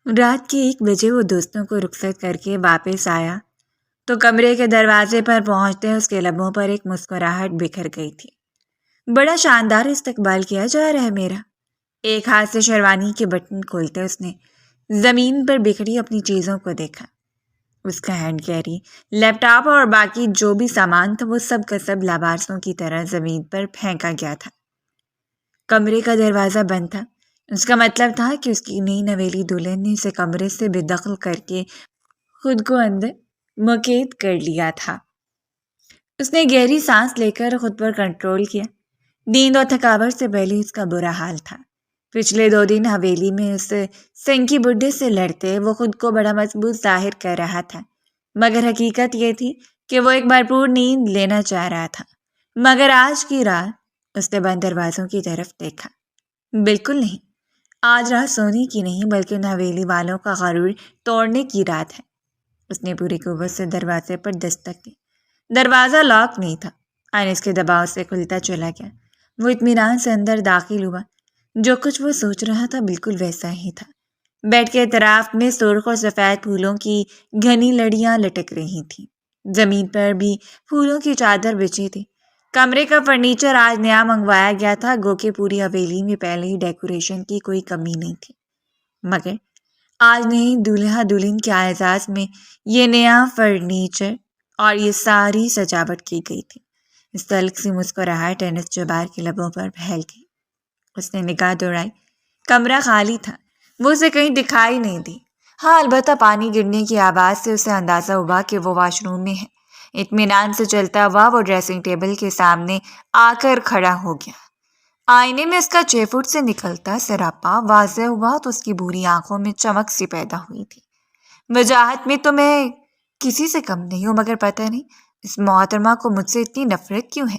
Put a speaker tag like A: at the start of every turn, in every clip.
A: رات کے 1 بجے وہ دوستوں کو رخصت کر کے واپس آیا تو کمرے کے دروازے پر پہنچتے اس کے لبوں پر ایک مسکراہٹ بکھر گئی تھی۔ بڑا شاندار استقبال کیا جا رہا ہے میرا۔ ایک ہاتھ سے شیروانی کے بٹن کھولتے اس نے زمین پر بکھری اپنی چیزوں کو دیکھا۔ اس کا ہینڈ کیری، لیپ ٹاپ اور باقی جو بھی سامان تھا وہ سب کا سب لاوارسوں کی طرح زمین پر پھینکا گیا تھا۔ کمرے کا دروازہ بند تھا۔ اس کا مطلب تھا کہ اس کی نئی نویلی دلہن نے اسے کمرے سے بے دخل کر کے خود کو اندر مقید کر لیا تھا۔ اس نے گہری سانس لے کر خود پر کنٹرول کیا۔ نیند اور تھکاوٹ سے پہلے اس کا برا حال تھا۔ پچھلے 2 دن حویلی میں اس سنکی بڈھے سے لڑتے وہ خود کو بڑا مضبوط ظاہر کر رہا تھا، مگر حقیقت یہ تھی کہ وہ ایک بھرپور نیند لینا چاہ رہا تھا۔ مگر آج کی رات اس نے بند دروازوں کی طرف دیکھا۔ بالکل نہیں، آج رات سونے کی نہیں بلکہ ان حویلی والوں کا غرور توڑنے کی رات ہے۔ اس نے پوری قوت سے دروازے پر دستک دی۔ دروازہ لاک نہیں تھا، اس کے دباؤ سے کھلتا چلا گیا۔ وہ اطمینان سے اندر داخل ہوا۔ جو کچھ وہ سوچ رہا تھا بالکل ویسا ہی تھا۔ بیڈ کے اطراف میں سرخ اور سفید پھولوں کی گھنی لڑیاں لٹک رہی تھیں۔ زمین پر بھی پھولوں کی چادر بچھی تھی۔ کمرے کا فرنیچر آج نیا منگوایا گیا تھا، گو کہ پوری حویلی میں پہلے ہی ڈیکوریشن کی کوئی کمی نہیں تھی، مگر آج نئی دولہا دلہن کے اعزاز میں یہ نیا فرنیچر اور یہ ساری سجاوٹ کی گئی تھی۔ اس تلخ سی مسکراہٹ انس جبار کے لبوں پر پھیل گئی۔ اس نے نگاہ دوڑائی۔ کمرہ خالی تھا، وہ اسے کہیں دکھائی نہیں دی۔ ہاں، البتہ پانی گرنے کی آواز سے اسے اندازہ ہوا کہ وہ واش روم میں ہے۔ اطمینان سے چلتا ہوا وہ ڈریسنگ ٹیبل کے سامنے آ کر کھڑا ہو گیا۔ آئینے میں اس کا 6 فٹ سے نکلتا سراپا واضح ہوا تو اس کی بھوری آنکھوں میں چمک سی پیدا ہوئی تھی۔ وجاہت میں تو میں کسی سے کم نہیں ہوں، مگر پتہ نہیں اس محترمہ کو مجھ سے اتنی نفرت کیوں ہے۔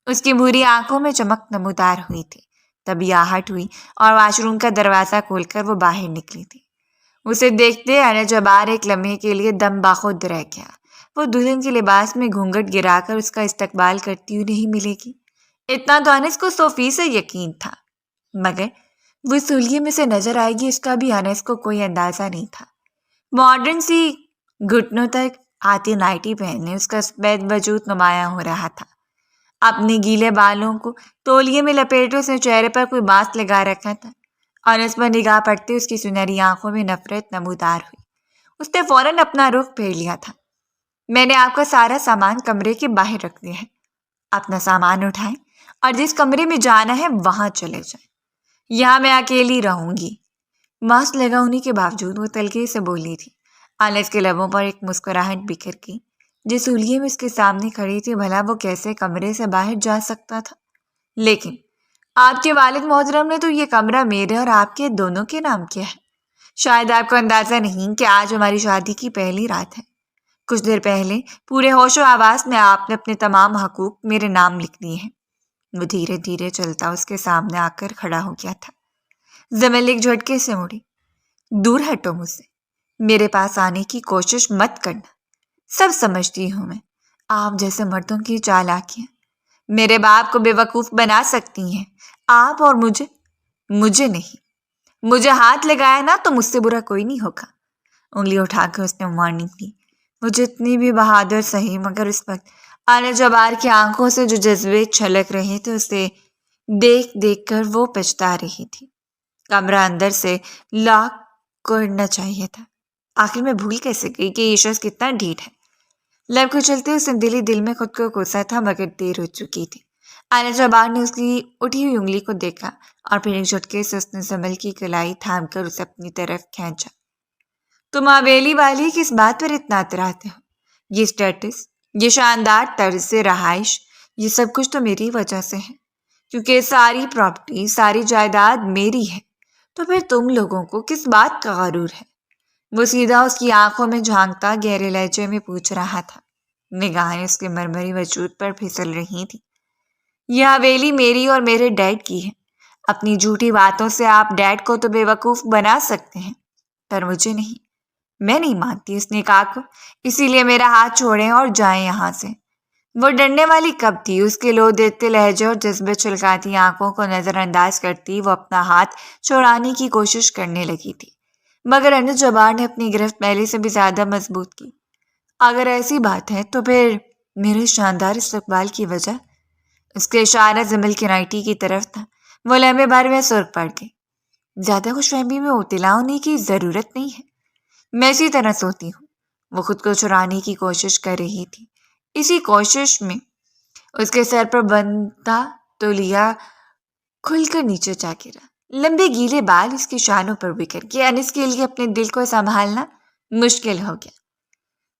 A: اس کی بھوری آنکھوں میں چمک نمودار ہوئی تھی۔ تبھی آہٹ ہوئی اور واش روم کا دروازہ کھول کر وہ باہر نکلی تھی۔ اسے دیکھتے انس جبار ایک لمحے کے لیے دم باخود رہ گیا۔ وہ دلہن کے لباس میں گھونگھٹ گرا کر اس کا استقبال کرتی ہوئی نہیں ملے گی، اتنا تو انس کو 100% یقین تھا، مگر وہ سولیے میں سے نظر آئے گی اس کا بھی انس کو کوئی اندازہ نہیں تھا۔ ماڈرن سی گھٹنوں تک آتی نائٹی پہنے اس کا سفید وجود نمایاں ہو رہا تھا۔ اپنے گیلے بالوں کو تولیے میں لپیٹے اس نے چہرے پر کوئی ماسک لگا رکھا تھا۔ انس پر نگاہ پڑتے اس کی سنہری آنکھوں میں نفرت نمودار ہوئی۔ اس نے فوراً اپنا رخ پھیر لیا تھا۔ میں نے آپ کا سارا سامان کمرے کے باہر رکھ دیا ہے، اپنا سامان اٹھائیں اور جس کمرے میں جانا ہے وہاں چلے جائیں، یہاں میں اکیلی رہوں گی۔ ماسک لگا ہونے کے باوجود وہ تلخی سے بولی تھی۔ انس کے لبوں پر ایک مسکراہٹ بکھر گئی۔ جس سولیے میں اس کے سامنے کھڑی تھی بھلا وہ کیسے کمرے سے باہر جا سکتا تھا؟ لیکن آپ کے والد محترم نے تو یہ کمرہ میرے اور آپ کے دونوں کے نام کیا ہے۔ شاید آپ کو اندازہ نہیں کہ آج ہماری شادی کی پہلی رات ہے۔ کچھ دیر پہلے پورے ہوش و حواس میں آپ نے اپنے تمام حقوق میرے نام لکھ دیے ہیں۔ وہ دھیرے دھیرے چلتا اس کے سامنے آ کر کھڑا ہو گیا تھا۔ زمیل ایک جھٹکے سے مڑی۔ دور ہٹو مجھ سے، میرے پاس آنے کی کوشش مت کرنا۔ سب سمجھتی ہوں میں، آپ جیسے مردوں کی چالاکیاں میرے باپ کو بے وقوف بنا سکتی ہیں، آپ اور مجھے نہیں۔ مجھے ہاتھ لگایا نا تو مجھ سے برا کوئی نہیں ہوگا۔ انگلی اٹھا کے اس نے وارننگ دی۔ وہ جتنی بھی بہادر سہی، مگر اس وقت انس جبار کی آنکھوں سے جو جذبے چھلک رہے تھے اسے دیکھ دیکھ کر وہ پچھتا رہی تھی۔ کمرہ اندر سے لاک کرنا چاہیے تھا۔ آخر میں بھول کیسے گئی کہ یہ شخص کتنا ڈھیٹ ہے۔ لب کچلتے اس نے دل میں خود کو کوسا تھا، مگر دیر ہو چکی تھی۔ انس جبار نے اس کی اٹھی ہوئی انگلی کو دیکھا اور پھر ایک جھٹکے سے اس نے زمل کی کلائی تھام کر اسے اپنی طرف کھینچا۔ تم حویلی والی کس بات پر اتنا اتراتے ہو؟ یہ اسٹیٹس، یہ شاندار طرز رہائش، یہ سب کچھ تو میری وجہ سے ہے، کیونکہ ساری پراپرٹی، ساری جائیداد میری ہے، تو پھر تم لوگوں کو کس بات کا غرور ہے؟ وہ سیدھا اس کی آنکھوں میں جھانکتا گہرے لہجے میں پوچھ رہا تھا۔ نگاہیں اس کے مرمری وجود پر پھسل رہی تھی۔ یہ حویلی میری اور میرے ڈیڈ کی ہے۔ اپنی جھوٹی باتوں سے آپ ڈیڈ کو تو بے وقوف بنا سکتے ہیں، پر مجھے نہیں۔ میں نہیں مانتی اس نکاح کو، اسی لیے میرا ہاتھ چھوڑیں اور جائیں یہاں سے۔ وہ ڈرنے والی کب تھی؟ اس کے لو دیتے لہجے اور جذبے چھلکاتی آنکھوں کو نظر انداز کرتی وہ اپنا ہاتھ چھوڑانے کی کوشش کرنے لگی تھی، مگر انس جبار نے اپنی گرفت پہلے سے بھی زیادہ مضبوط کی۔ اگر ایسی بات ہے تو پھر میرے شاندار استقبال کی وجہ؟ اس کے اشارہ زمل کی نائٹی کی طرف تھا۔ وہ لمحے بھر میں سرخ پڑ گئی۔ زیادہ خوش فہمی میں مبتلا ہونے کی ضرورت نہیں ہے، میں اسی طرح سوتی ہوں۔ وہ خود کو چھڑانے کی کوشش کر رہی تھی۔ اسی کوشش میں اس کے سر پر بندھا تولیہ کھل کر نیچے جا گرا۔ لمبے گیلے بال اس کی شانوں پر بکھر گئے۔ انس کے لیے اپنے دل کو سنبھالنا مشکل ہو گیا۔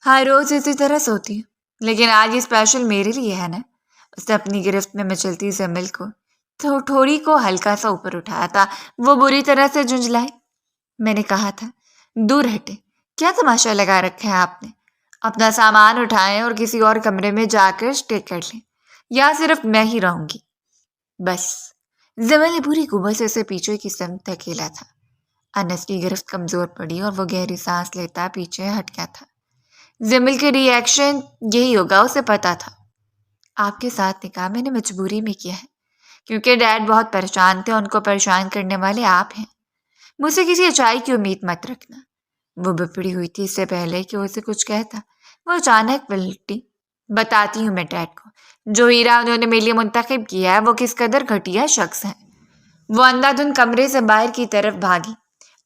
A: ہر روز اسی طرح سوتی ہوں، لیکن آج یہ اسپیشل میرے لیے ہے نا۔ اس نے اپنی گرفت میں مچلتی زمل کو تھوڑی کو ہلکا سا اوپر اٹھایا تھا۔ وہ بری طرح سے جھنجھلائی۔ میں نے کہا تھا دور ہٹے، کیا تماشا لگا رکھا ہے آپ نے؟ اپنا سامان اٹھائیں اور کسی اور کمرے میں جا کر اسٹے کر لیں، یا صرف میں ہی رہوں گی بس۔ زمل نے پوری قوت سے اسے پیچھے کی سمت دھکیلا تھا۔ انس کی گرفت کمزور پڑی اور وہ گہری سانس لیتا پیچھے ہٹ گیا تھا۔ زمل کے ری ایکشن یہی ہوگا، اسے پتا تھا۔ آپ کے ساتھ نکاح میں نے مجبوری میں کیا ہے، کیونکہ ڈیڈ بہت پریشان تھے، ان کو پریشان کرنے والے آپ ہیں۔ مجھ سے کسی اچائی کی امید مت رکھنا۔ وہ بپڑی ہوئی تھی اس سے پہلے کہ وہ اسے کچھ کہتا۔ وہ اچانک پلٹی۔ بتاتی ہوں میں ڈیڈ کو، جو ہیرا انہوں نے میرے لیے منتخب کیا ہے وہ کس قدر گھٹیا شخص ہے۔ وہ اندھا دھند کمرے سے باہر کی طرف بھاگی۔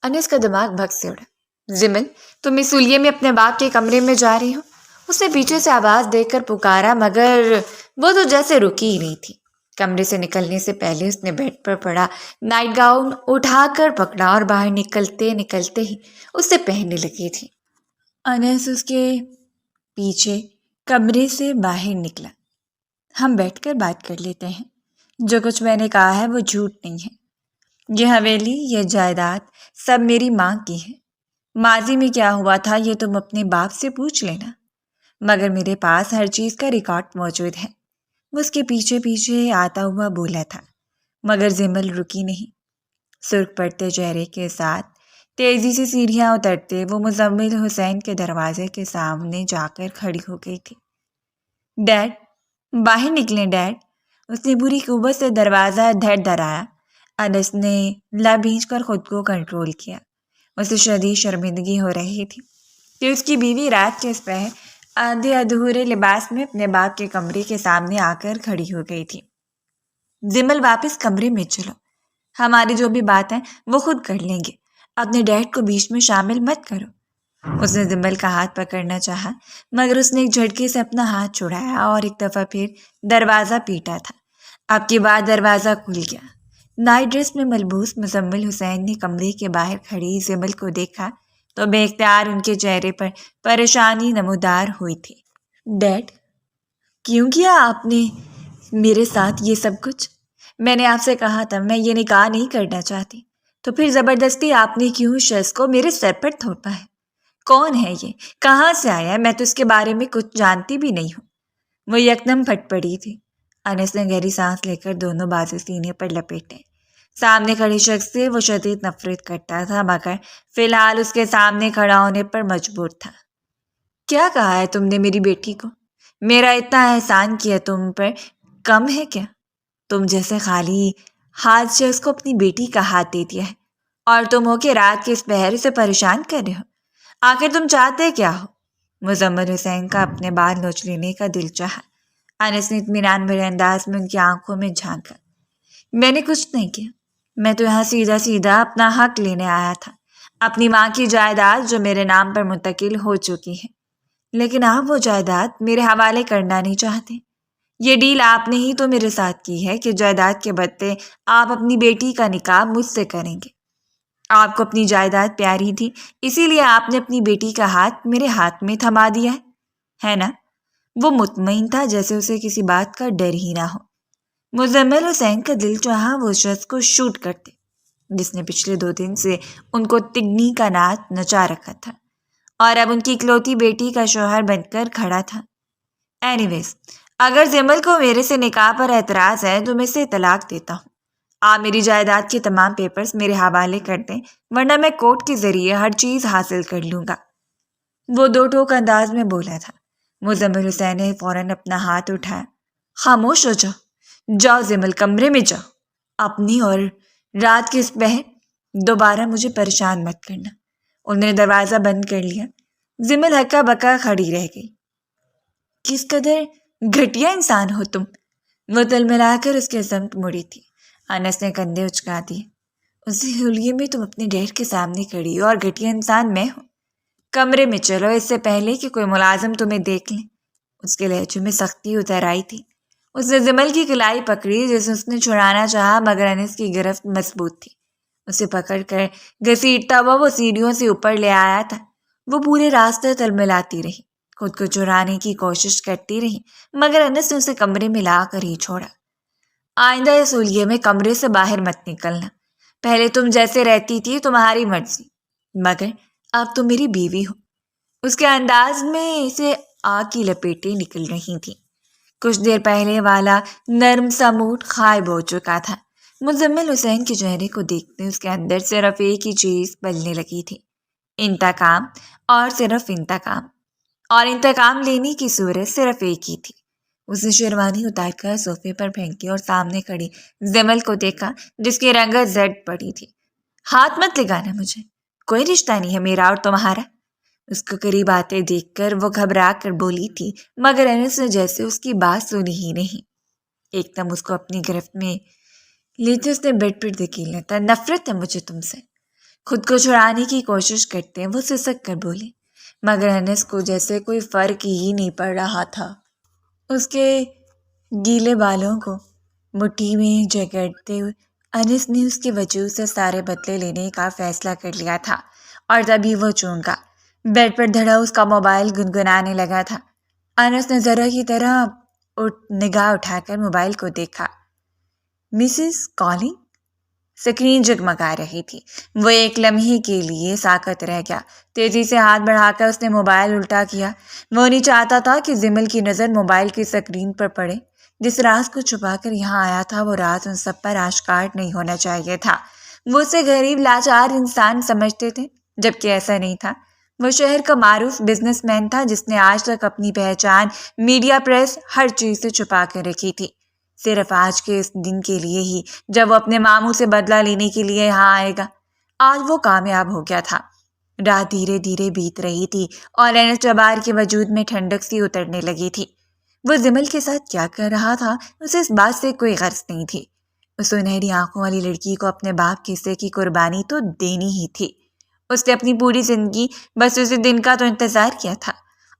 A: انس کا دماغ بھگ سے اڑا۔ زمل، تم اس سلیے میں اپنے باپ کے کمرے میں جا رہی ہو؟ اس نے پیچھے سے آواز دے کر پکارا، مگر وہ تو جیسے رکی ہی نہیں تھی۔ کمرے سے نکلنے سے پہلے اس نے بیڈ پر پڑا نائٹ گاؤن اٹھا کر پکڑا اور باہر نکلتے ہی اسے پہننے لگی تھی۔ انس اس کے پیچھے کمرے سے باہر نکلا۔ ہم بیٹھ کر بات کر لیتے ہیں۔ جو کچھ میں نے کہا ہے وہ جھوٹ نہیں ہے۔ یہ حویلی، یہ جائیداد سب میری ماں کی ہے۔ ماضی میں کیا ہوا تھا یہ تم اپنے باپ سے پوچھ لینا، مگر میرے پاس ہر چیز کا ریکارڈ موجود ہے۔ وہ اس کے پیچھے پیچھے آتا ہوا بولا تھا، مگر زمل رکی نہیں۔ سرخ پڑتے چہرے کے ساتھ تیزی سے سیڑھیاں اترتے وہ مزمل حسین کے دروازے کے سامنے جا کر کھڑی ہو گئی تھی۔ ڈیڈ، باہر نکلیں ڈیڈ۔ اس نے بری قوت سے دروازہ دھڑدھڑایا۔ انس نے لب بھینچ کر خود کو کنٹرول کیا۔ اسے شدید شرمندگی ہو رہی تھی کہ اس کی بیوی رات کے اس پہر آدھے ادھورے لباس میں اپنے باپ کے کمرے کے سامنے آ کر کھڑی ہو گئی تھی۔ زمل، واپس کمرے میں چلو، ہماری جو بھی بات ہے وہ خود کر لیں گے، اپنے ڈیڈ کو بیچ میں شامل مت کرو۔ اس نے زمل کا ہاتھ پکڑنا چاہا، مگر اس نے ایک جھٹکے سے اپنا ہاتھ چھڑایا اور ایک دفعہ پھر دروازہ پیٹا تھا۔ اب کی بار دروازہ کھل گیا۔ نائٹ ڈریس میں ملبوس مزمل حسین نے کمرے کے باہر کھڑی زمل کو دیکھا تو بے اختیار ان کے چہرے پر پریشانی نمودار ہوئی تھی۔ ڈیڈ، کیوں کیا آپ نے میرے ساتھ یہ سب کچھ؟ میں نے آپ سے کہا تھا میں یہ نکاح نہیں کرنا چاہتی، تو پھر زبردستی آپ نے کیوں شخص کو میرے سر پر تھوپا ہے؟ کون ہے یہ؟ کہاں سے آیا ہے؟ میں تو اس کے بارے میں کچھ جانتی بھی نہیں ہوں۔ وہ یکدم پھٹ پڑی تھی۔ انس نے گہری سانس لے کر دونوں بازو سینے پر لپیٹے۔ سامنے کھڑے شخص سے وہ شدید نفرت کرتا تھا، مگر فی الحال اس کے سامنے کھڑا ہونے پر مجبور تھا۔ کیا کہا ہے تم نے میری بیٹی کو؟ میرا اتنا احسان کیا تم پر کم ہے کیا؟ تم جیسے خالی ہاتھ شخص کو اپنی بیٹی کا ہاتھ دے دیا ہے، اور تم ہو کہ رات کے اس پہر سے پریشان کر رہے ہو۔ آخر تم چاہتے کیا ہو؟ مزمل حسین کا اپنے بال نوچ لینے کا دل چاہا۔ انس نے اطمینان بھرے انداز میں ان کی آنکھوں میں جھانکا۔ میں نے کچھ نہیں کیا، میں تو یہاں سیدھا اپنا حق لینے آیا تھا، اپنی ماں کی جائیداد جو میرے نام پر منتقل ہو چکی ہے، لیکن آپ وہ جائیداد میرے حوالے کرنا نہیں چاہتے۔ یہ ڈیل آپ نے ہی تو میرے ساتھ کی ہے کہ جائیداد کے بدلے آپ اپنی بیٹی کا نکاح مجھ سے کریں گے۔ آپ کو اپنی جائیداد پیاری تھی، اسی لیے آپ نے اپنی بیٹی کا ہاتھ میرے ہاتھ میں تھما دیا ہے نا؟ وہ مطمئن تھا جیسے اسے کسی بات کا ڈر ہی نہ ہو۔ مزمل حسین کا دل چاہا وہ شخص کو شوٹ کرتے جس نے پچھلے 2 دن سے ان کو تگنی کا ناچ نچا رکھا تھا اور اب ان کی اکلوتی بیٹی کا شوہر بن کر کھڑا تھا۔ اینی ویز، اگر زمل کو میرے سے نکاح پر اعتراض ہے تو میں اسے طلاق دیتا ہوں۔ آپ میری جائیداد کے تمام پیپرز میرے حوالے کر دیں، ورنہ میں کورٹ کے ذریعے ہر چیز حاصل کر لوں گا۔ وہ 2 ٹوک انداز میں بولا تھا۔ مزمل حسین نے فوراً اپنا ہاتھ اٹھایا۔ خاموش ہو جاؤ، جاؤ زمل، کمرے میں جاؤ، اپنی اور رات کے اس پہر دوبارہ مجھے پریشان مت کرنا۔ انہوں نے دروازہ بند کر لیا۔ زمل ہکا بکا کھڑی رہ گئی۔ کس قدر گھٹیا انسان ہو تم، وہ تل ملا کر اس کے سمت مڑی تھی۔ انس نے کندھے اچکا دیے۔ اسی حلیے میں تم اپنے ڈیڈ کے سامنے کھڑی ہو اور گھٹیا انسان میں ہوں۔ کمرے میں چلو اس سے پہلے کہ کوئی ملازم تمہیں دیکھ لیں۔ اس کے لہجے میں سختی اتر آئی تھی۔ اس نے زمل کی کلائی پکڑی جسے اس نے چھڑانا چاہا، مگر انس کی گرفت مضبوط تھی۔ اسے پکڑ کر گھسیٹتا ہوا وہ سیڑھیوں سے اوپر لے آیا تھا۔ وہ پورے راستے تلملاتی رہی، خود کو چرانے کی کوشش کرتی رہی، مگر انس نے اسے کمرے میں لا کر ہی چھوڑا۔ آئندہ اس حلیے میں کمرے سے باہر مت نکلنا۔ پہلے تم جیسے رہتی تھی تمہاری مرضی، مگر اب تم میری بیوی ہو۔ اس کے انداز میں اسے آگ کی لپیٹیں نکل رہی تھیں۔ کچھ دیر پہلے والا نرم سا موڈ غائب ہو چکا تھا۔ مزمل حسین کے چہرے کو دیکھتے اس کے اندر صرف ایک ہی چیز پلنے لگی تھی، انتقام، اور صرف انتقام، اور انتقام لینے کی صورت صرف ایک ہی تھی۔ اس نے شیروانی اتار کر صوفے پر پھینکی اور سامنے کھڑی زمل کو دیکھا جس کی رنگت زرد پڑی تھی۔ ہاتھ مت لگانا مجھے، کوئی رشتہ نہیں ہے میرا اور تمہارا۔ اس کو قریب آتے دیکھ کر وہ گھبرا کر بولی تھی، مگر انس نے جیسے اس کی بات سنی ہی نہیں۔ ایک دم اس کو اپنی گرفت میں لیتے اس نے بیڈ پر دھکیلا تھا۔ نفرت ہے مجھے تم سے۔ خود کو چھڑانے کی کوشش کرتے وہ سسک کر بولے، مگر انس کو جیسے کوئی فرق ہی نہیں پڑ رہا تھا۔ اس کے گیلے بالوں کو مٹھی میں جگڑتے ہوئے انس نے اس کے وجود سے سارے بدلے لینے کا فیصلہ کر لیا تھا، اور تبھی وہ چونکا۔ بیڈ پر دھڑا اس کا موبائل گنگنانے لگا تھا۔ انس نے ذرا کی طرح نگاہ اٹھا کر موبائل کو دیکھا۔ Mrs calling? سکرین جگمگا رہی تھی۔ وہ ایک لمحے کے لیے ساکت رہ گیا۔ تیزی سے ہاتھ بڑھا کر اس نے موبائل الٹا کیا۔ وہ نہیں چاہتا تھا کہ زمل کی نظر موبائل کی سکرین پر پڑے۔ جس راز کو چھپا کر یہاں آیا تھا وہ راز ان سب پر آشکار نہیں ہونا چاہیے تھا۔ وہ اسے غریب لاچار انسان سمجھتے تھے، جبکہ ایسا نہیں تھا۔ وہ شہر کا معروف بزنس مین تھا جس نے آج تک اپنی پہچان میڈیا، پریس، ہر چیز سے چھپا کر رکھی تھی، صرف آج کے اس دن کے لیے ہی جب وہ اپنے ماموں سے بدلہ لینے کے لیے یہاں آئے گا۔ آج وہ کامیاب ہو گیا تھا۔ رات دھیرے دھیرے بیت رہی تھی اور انس جبار کے وجود میں ٹھنڈک سی اترنے لگی تھی۔ وہ زمل کے ساتھ کیا کر رہا تھا اسے اس بات سے کوئی غرض نہیں تھی۔ اس سنہری آنکھوں والی لڑکی کو اپنے باپ کے حصے کی قربانی تو دینی ہی تھی۔ اس نے اپنی پوری زندگی بس اسی دن کا تو انتظار کیا تھا،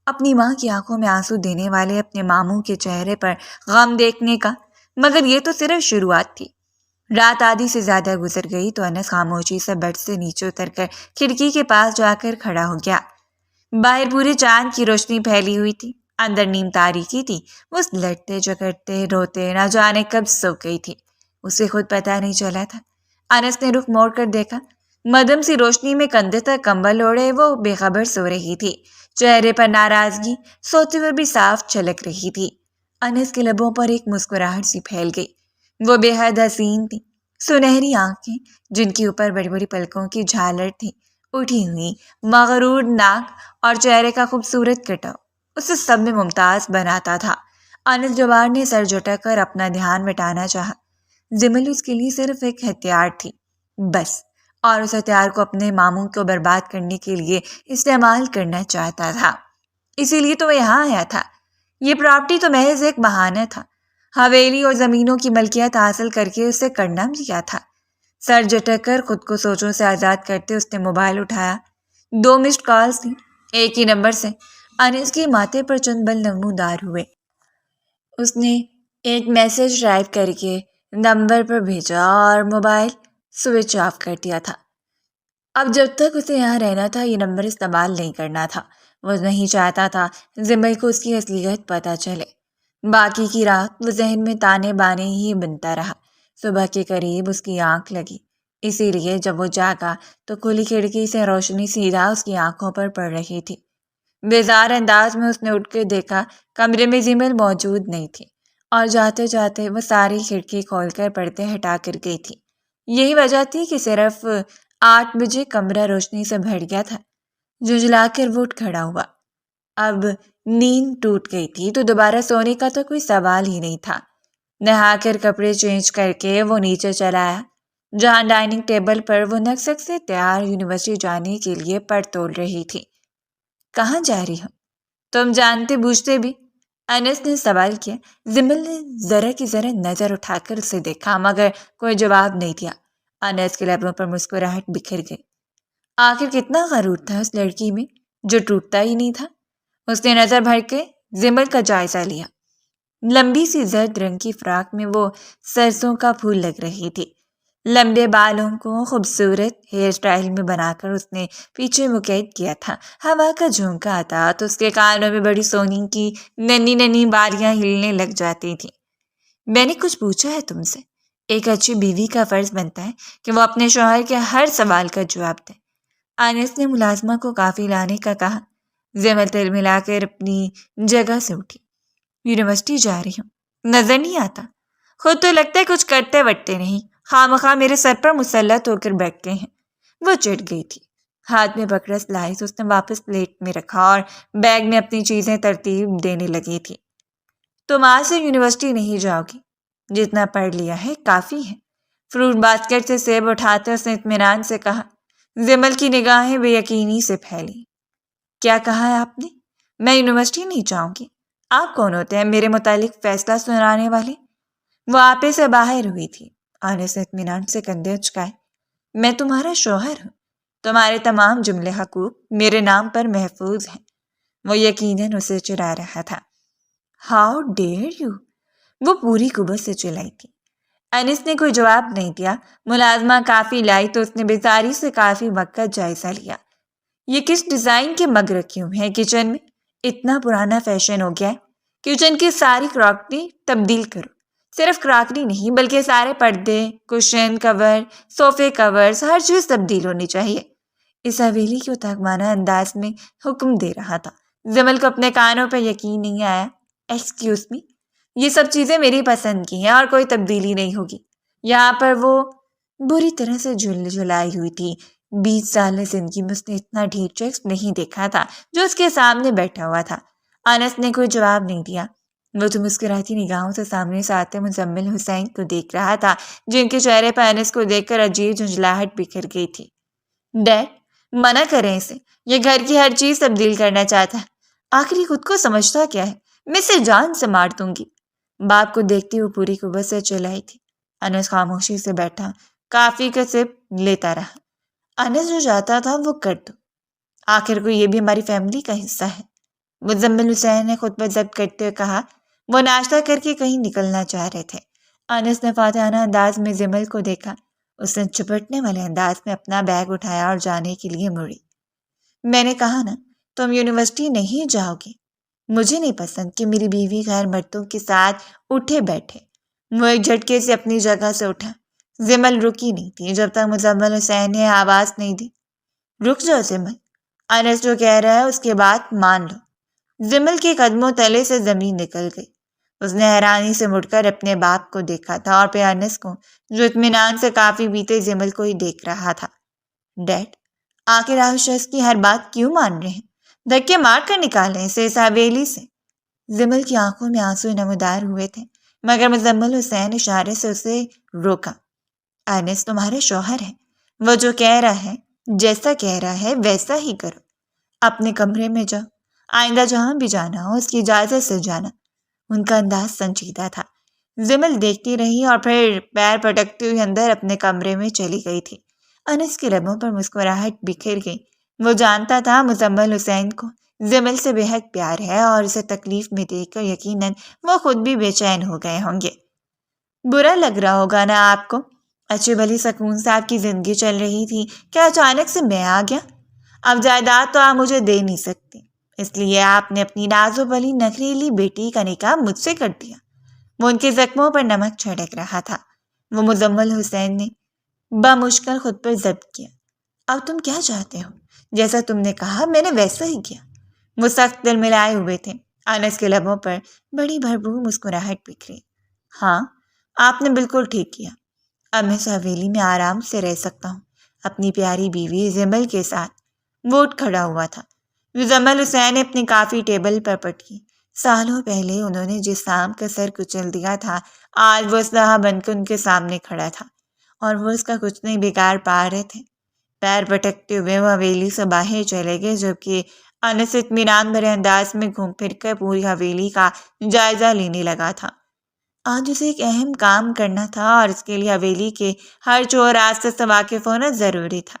A: اپنی ماں کی آنکھوں میں آنسو دینے والے اپنے ماموں کے چہرے پر غم دیکھنے کا، مگر یہ تو صرف شروعات تھی۔ رات آدھی سے زیادہ گزر گئی تو انس خاموشی سے بیڈ سے نیچے اتر کر کھڑکی کے پاس جا کر کھڑا ہو گیا۔ باہر پورے چاند کی روشنی پھیلی ہوئی تھی، اندر نیم تاریکی تھی۔ وہ لڑتے جگڑتے روتے نہ جانے کب سو گئی تھی، اسے خود پتہ نہیں چلا تھا۔ انس نے رخ موڑ کر دیکھا، مدھم سی روشنی میں کندھے تک کمبل اوڑھے وہ بے خبر سو رہی تھی، چہرے پر ناراضگی سوتے ہوئے بھی صاف چھلک رہی تھی۔ انس کے لبوں پر ایک مسکراہٹ سی پھیل گئی۔ وہ بے حد حسین تھی، سنہری آنکھیں جن کے اوپر بڑی بڑی پلکوں کی جھالر تھی، اٹھی ہوئی مغرور ناک اور چہرے کا خوبصورت کٹاؤ اسے سب میں ممتاز بناتا تھا۔ انس جبار نے سر جھٹک کر اپنا دھیان مٹانا چاہا۔ زمل اس کے لیے صرف ایک ہتھیار تھی، بس، اور اس ہتھیار کو اپنے ماموں کو برباد کرنے کے لیے استعمال کرنا چاہتا تھا۔ اسی لیے تو وہ یہاں آیا تھا۔ یہ پراپرٹی تو محض ایک بہانہ تھا، حویلی اور زمینوں کی ملکیت حاصل کر کے اسے کرنا بھی کیا تھا۔ سر جھٹک کر خود کو سوچوں سے آزاد کرتے اس نے موبائل اٹھایا۔ 2 مسڈ کالز تھیں، ایک ہی نمبر سے۔ انس کے ماتھے پر چند بل نمودار ہوئے۔ اس نے ایک میسج ٹائپ کر کے نمبر پر بھیجا اور موبائل سوئچ آف کر دیا تھا۔ اب جب تک اسے یہاں رہنا تھا یہ نمبر استعمال نہیں کرنا تھا۔ وہ نہیں چاہتا تھا زمل کو اس کی اصلیت پتہ چلے۔ باقی کی رات وہ ذہن میں تانے بانے ہی بنتا رہا۔ صبح کے قریب اس کی آنکھ لگی، اسی لیے جب وہ جاگا تو کھلی کھڑکی سے روشنی سیدھا اس کی آنکھوں پر پڑ رہی تھی۔ بیزار انداز میں اس نے اٹھ کے دیکھا، کمرے میں زمل موجود نہیں تھی، اور جاتے جاتے وہ ساری کھڑکی کھول کر پردے ہٹا کر گئی تھی۔ یہی وجہ تھی کہ صرف 8 بجے کمرہ روشنی سے بھر گیا تھا۔ جھنجھلا کر وہ اٹھ کھڑا ہوا۔ اب نیند ٹوٹ گئی تھی تو دوبارہ سونے کا تو کوئی سوال ہی نہیں تھا۔ نہا کر کپڑے چینج کر کے وہ نیچے چلا آیا۔ جہاں ڈائننگ ٹیبل پر وہ نقصد سے تیار یونیورسٹی جانے کے لیے پر تول رہی تھی۔ کہاں جا رہی ہو؟ تم جانتے بوجھتے بھی؟ انس نے سوال کیا۔ زمل نے ذرا کی ذرا نظر اٹھا کر اسے دیکھا مگر کوئی جواب نہیں دیا۔ انس کے لبوں پر مسکراہٹ بکھر گئی۔ آخر کتنا غرور تھا اس لڑکی میں جو ٹوٹتا ہی نہیں تھا۔ اس نے نظر بھر کے زمل کا جائزہ لیا۔ لمبی سی زرد رنگ کی فراک میں وہ سرسوں کا پھول لگ رہی تھی۔ لمبے بالوں کو خوبصورت ہیئر سٹائل میں بنا کر اس نے پیچھے مقید کیا تھا۔ ہوا کا جھونکا آتا تو اس کے کانوں میں بڑی سونی کی ننھی ننھی بالیاں ہلنے لگ جاتی تھیں۔ میں نے کچھ پوچھا ہے تم سے؟ ایک اچھی بیوی کا فرض بنتا ہے کہ وہ اپنے شوہر کے ہر سوال کا جواب دے۔ انس نے ملازمہ کو کافی لانے کا کہا۔ زمل تل ملا کر اپنی جگہ سے اٹھی۔ یونیورسٹی جا رہی ہوں، نظر نہیں آتا؟ خود تو لگتا ہے کچھ کرتے وٹتے نہیں، خواہ میرے سر پر مسلط ہو کر بیٹھتے ہیں۔ وہ چڑھ گئی تھی۔ ہاتھ میں پکڑا سلائس اس نے واپس پلیٹ میں رکھا اور بیگ میں اپنی چیزیں ترتیب دینے لگی تھی۔ تم آج سے یونیورسٹی نہیں جاؤ گی، جتنا پڑھ لیا ہے کافی ہے۔ فروٹ باسکٹ سے سیب اٹھاتے اس نے اطمینان سے کہا۔ زمل کی نگاہیں بے یقینی سے پھیلی۔ کیا کہا ہے آپ نے؟ میں یونیورسٹی نہیں جاؤں گی؟ آپ کون ہوتے ہیں میرے متعلق فیصلہ سنانے والے؟ وہ آپے سے باہر ہوئی تھی۔ انس نے اطمینان سے کندھے اچکائے۔ میں تمہارا شوہر ہوں، تمہارے تمام جملے حقوق میرے نام پر محفوظ ہیں۔ وہ یقیناً اسے چڑھا رہا تھا۔ ہاؤ ڈیئر یو، وہ پوری قوت سے چلائی تھی۔ انس نے کوئی جواب نہیں دیا۔ ملازمہ کافی لائی تو اس نے بیزاری سے کافی وقت کا جائزہ لیا۔ یہ کس ڈیزائن کے مگ رکھے ہوئے ہیں کچن میں؟ اتنا پرانا فیشن ہو گیا ہے۔ کچن کی ساری کراکری تبدیل کرو۔ صرف کراکری نہیں بلکہ سارے پردے، کشن کور، صوفے کورز، ہر چیز تبدیل ہونی چاہیے۔ اس حویلی کو ترکمانہ انداز میں حکم دے رہا تھا۔ زمل کو اپنے کانوں پر یقین نہیں آیا۔ ایکسکیوز می، یہ سب چیزیں میری پسند کی ہیں اور کوئی تبدیلی نہیں ہوگی۔ یہاں پر وہ بری طرح سے جھلائی ہوئی تھی۔ 20 سال زندگی میں اس نے اتنا ڈھیر شخص نہیں دیکھا تھا جو اس کے سامنے بیٹھا ہوا تھا۔ انس نے کوئی جواب نہیں دیا۔ وہ تو مسکراتی نگاہوں سے سامنے سے آتے مزمل حسین کو دیکھ رہا تھا جن کے چہرے پر انس کو دیکھ کر عجیب جھنجھلاہٹ بکھر گئی تھی۔ ڈیڈ، منع کریں اسے، یہ گھر کی ہر چیز تبدیل کرنا چاہتا ہے۔ آخری خود کو سمجھتا کیا ہے؟ میں اسے جان سے مار دوں گی۔ باپ کو دیکھتی وہ پوری قوت سے چلائی تھی۔ انس خاموشی سے بیٹھا کافی کا سپ لیتا رہا۔ انس جو چاہتا تھا وہ کر دو، آخر کو یہ بھی ہماری فیملی کا حصہ ہے۔ مزمل حسین نے خود پر ضبط کرتے ہوئے کہا۔ وہ ناشتہ کر کے کہیں نکلنا چاہ رہے تھے۔ انس نے فاتحانہ انداز میں زمل کو دیکھا۔ اس نے چپٹنے والے انداز میں اپنا بیگ اٹھایا اور جانے کے لیے مڑی۔ میں نے کہا نا تم یونیورسٹی نہیں جاؤ گی۔ مجھے نہیں پسند کہ میری بیوی غیر مردوں کے ساتھ اٹھے بیٹھے۔ وہ ایک جھٹکے سے اپنی جگہ سے اٹھا۔ زمل رکی نہیں تھی جب تک مزمل حسین نے آواز نہیں دی۔ رک جاؤ زمل، انس جو کہہ رہا ہے اس کے بات مان لو۔ زمل کے قدموں تلے سے زمین نکل گئی۔ اس نے حیرانی سے مڑ کر اپنے باپ کو دیکھا تھا اور پھر انس کو جو اطمینان سے کافی پیتے زمل کو ہی دیکھ رہا تھا۔ ڈیڈ، آخر آپ شخص کی ہر بات کیوں مان رہے ہیں؟ دھکے مار کر نکالیں اسے اس حویلی سے۔ زمل کی آنکھوں میں آنسو نمودار ہوئے تھے مگر مزمل حسین اشارے سے اسے روکا۔ انس تمہارے شوہر ہے، وہ جو کہہ رہا ہے، جیسا کہہ رہا ہے ویسا ہی کرو۔ اپنے کمرے میں جاؤ، آئندہ جہاں بھی جانا ہو اس کی اجازت سے جانا۔ ان کا انداز سنجیدہ تھا۔ زمل دیکھتی رہی اور پھر پیر پٹکتی ہوئی اندر اپنے کمرے میں چلی گئی تھی۔ انس کے لبوں پر مسکراہٹ بکھر گئی۔ وہ جانتا تھا مزمل حسین کو زمل سے بے حد پیار ہے اور اسے تکلیف میں دیکھ کر یقیناً وہ خود بھی بے چین ہو گئے ہوں گے۔ برا لگ رہا ہوگا نا آپ کو؟ اچھی بھلی سکون سے آپ کی زندگی چل رہی تھی، کیا اچانک سے میں آ گیا؟ اب جائیداد تو آپ مجھے دے نہیں سکتے، اس لیے آپ نے اپنی نازو بلی نخریلی بیٹی کا نکاح مجھ سے کر دیا۔ وہ ان کے زخموں پر نمک چھڑک رہا تھا۔ وہ مزمل حسین نے بمشکل خود پر ضبط کیا۔ اب تم کیا چاہتے ہو؟ جیسا تم نے کہا میں نے ویسا ہی کیا۔ وہ سخت دل ملائے ہوئے تھے۔ انس کے لبوں پر بڑی بھرپور مسکراہٹ بکھری۔ ہاں، آپ نے بالکل ٹھیک کیا۔ اب میں اس حویلی میں آرام سے رہ سکتا ہوں اپنی پیاری بیوی زمل کے ساتھ۔ وہ اٹھ کھڑا ہوا تھا۔ مزمل حسین نے اپنی کافی ٹیبل پر پٹکی۔ سالوں پہلے انہوں نے جس سام کا سر کچل دیا تھا آج وہ اسلحہ بن کر ان کے سامنے کھڑا تھا اور وہ اس کا کچھ نہیں بگاڑ پا رہے تھے۔ پیر پٹکتے ہوئے وہ حویلی سے باہر چلے گئے، جبکہ انس اطمینان بھرے انداز میں گھوم پھر کر پوری حویلی کا جائزہ لینے لگا تھا۔ آج اسے ایک اہم کام کرنا تھا اور اس کے لیے حویلی کے ہر چور راستے سے واقف ہونا ضروری تھا۔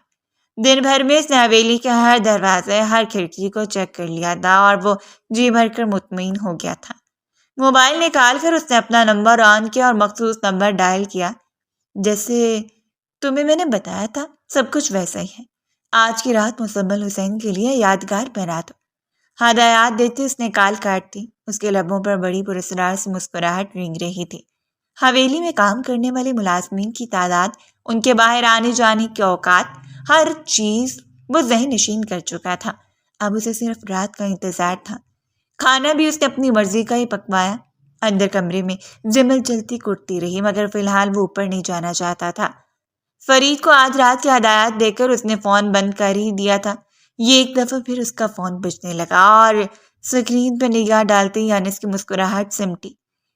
A: دن بھر میں اس نے حویلی کے ہر دروازے، ہر کھڑکی کو چیک کر لیا تھا اور وہ جی بھر کر مطمئن ہو گیا تھا۔ موبائل نکال کر اس نے اپنا نمبر آن کیا اور مخصوص نمبر ڈائل کیا۔ جیسے تمہیں میں نے بتایا تھا، سب کچھ ویسا ہی ہے۔ آج کی رات مزمل حسین کے لیے یادگار بنا دو۔ ہدایات دیتے اس نے کال کاٹ دی۔ اس کے لبوں پر بڑی پراسرار سے مسکراہٹ رینگ رہی تھی۔ حویلی میں کام کرنے والے ملازمین کی تعداد، ان کے باہر آنے جانے کے اوقات، ہر چیز وہ ذہن نشین کر چکا تھا۔ اب اسے صرف رات کا انتظار تھا۔ کھانا بھی اس نے اپنی مرضی کا ہی پکوایا۔ اندر کمرے میں جمل چلتی کٹتی رہی، مگر فی الحال وہ اوپر نہیں جانا چاہتا تھا۔ فرید کو آج رات کی ہدایات دے کر اس نے فون بند کر ہی دیا تھا۔ یہ ایک دفعہ پھر اس کا فون بجنے لگا اور اسکرین پہ نگاہ ڈالتے ہی انس کی مسکراہٹ سمٹی۔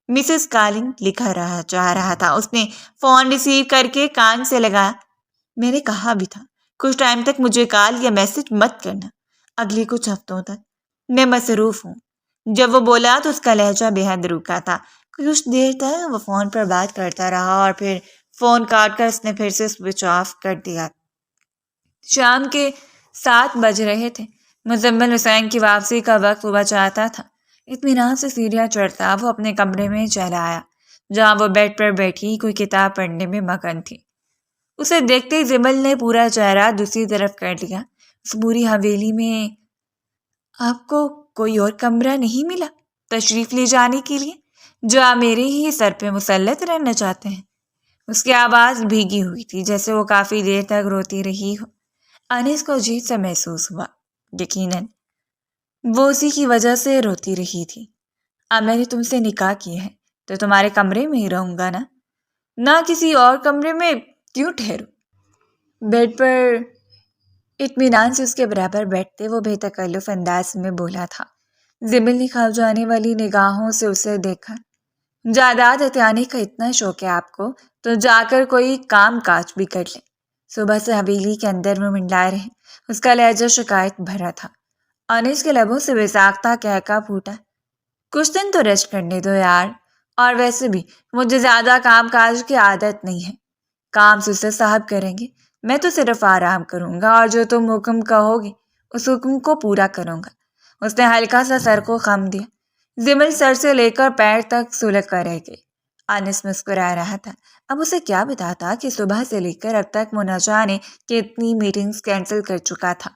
A: مسز کالنگ لکھا چاہ رہا تھا۔ اس نے فون ریسیو کر کے کان سے لگایا۔ میں نے کہا بھی تھا کچھ ٹائم تک مجھے کال یا میسج مت کرنا، اگلے کچھ ہفتوں تک میں مصروف ہوں۔ جب وہ بولا تو اس کا لہجہ بے حد روکھا تھا۔ کچھ دیر تک وہ فون پر بات کرتا رہا اور پھر فون کاٹ کر اس نے پھر سے سوئچ آف کر دیا۔ شام کے 7 بج رہے تھے۔ مزمل حسین کی واپسی کا وقت ہوا چاہتا تھا۔ اطمینان سے سیڑھیاں چڑھتا وہ اپنے کمرے میں چلا آیا، جہاں وہ بیڈ پر بیٹھی کوئی کتاب پڑھنے میں مگن تھی۔ اسے دیکھتے ہی زمل نے پورا چہرہ دوسری طرف کر لیا۔ اس پوری حویلی میں آپ کو کوئی اور کمرہ نہیں ملا تشریف لے جانے کے لیے، جو آپ میرے ہی سر پہ مسلط رہنا چاہتے ہیں؟ اس کی آواز بھیگی ہوئی تھی، جیسے وہ کافی دیر تک روتی رہی ہو۔ انس کو عجیب سا محسوس ہوا۔ یقیناً وہ اسی کی وجہ سے روتی رہی تھی۔ اب میں نے تم سے نکاح کیا ہے تو تمہارے کمرے میں ہی رہوں گا نا، نہ کسی اور کمرے میں کیوں ٹھہروں؟ بیڈ پر اطمینان سے اس کے برابر بیٹھتے وہ بے تکلف انداز میں بولا تھا۔ زمل نے خواب جانے والی نگاہوں سے اسے دیکھا۔ جائیداد ہتھیانے کا اتنا شوق ہے آپ کو تو جا کر کوئی کام کاج بھی کر لیں۔ صبح سے حویلی کے اندر وہ منڈائے رہے۔ اس کا لہجہ شکایت بھرا تھا۔ انس کے لبوں سے بےساختہ کہکا پھوٹا۔ کچھ دن تو ریسٹ کرنے دو یار، اور ویسے بھی مجھے زیادہ کام کاج کی عادت نہیں ہے۔ کام سسر صاحب کریں گے، میں تو صرف آرام کروں گا، اور جو تم حکم کہو گے اس حکم کو پورا کروں گا۔ اس نے ہلکا سا سر کو خم دیا۔ زمل سر سے لے کر پیر تک سلگ کر رہ گئی۔ انس مسکرا رہا تھا۔ اب اسے کیا بتاتا کہ صبح سے لے کر اب تک وہ نہ جانے کتنی میٹنگز کینسل کر چکا تھا،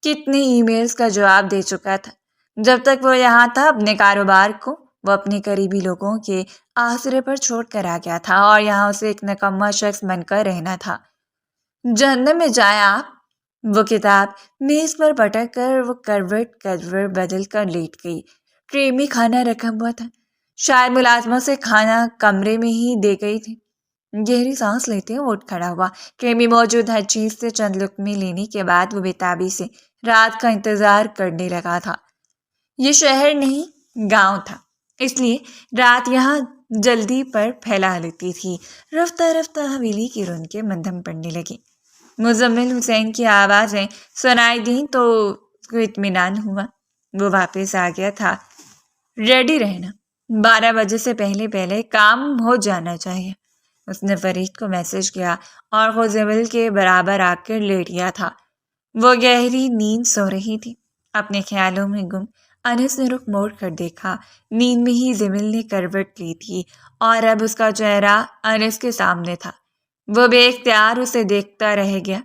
A: کتنے ای میلز کا جواب دے چکا تھا۔ جب تک وہ یہاں تھا اپنے کاروبار کو وہ اپنے قریبی لوگوں کے آسرے پر چھوڑ کر آ گیا تھا، اور یہاں اسے ایک نکما شخص بن کر رہنا تھا۔ جہنم میں جائیں آپ۔ وہ کتاب میز پر پٹک کر وہ کروٹ بدل کر لیٹ گئی۔ ٹرے میں کھانا رکھا ہوا تھا، شاید ملازموں سے کھانا کمرے میں ہی دے گئی تھی۔ گہری سانس لیتے وہ اٹھ کھڑا ہوا۔ ٹرے میں موجود ہر چیز سے چند لقمے لینے کے بعد وہ بےتابی سے رات کا انتظار کرنے لگا تھا۔ یہ شہر نہیں گاؤں تھا، اس لیے رات یہاں جلدی پر پھیلا لیتی تھی۔ رفتہ رفتہ حویلی کی رونقیں مندھم پڑنے لگی۔ مزمل حسین کی آوازیں سنائی دیں تو اس کو اطمینان ہوا۔ وہ واپس آ گیا تھا۔ ریڈی رہنا، 12 بجے سے پہلے کام ہو جانا چاہیے۔ اس نے فرید کو میسج کیا اور وہ زمل کے برابر آ کر لیٹ گیا تھا۔ وہ گہری نیند سو رہی تھی، اپنے خیالوں میں گم۔ انس نے رخ موڑ کر دیکھا۔ نیند میں ہی زمل نے کروٹ لی تھی اور اب اس کا چہرہ انس کے سامنے تھا۔ وہ بے اختیار اسے دیکھتا رہ گیا۔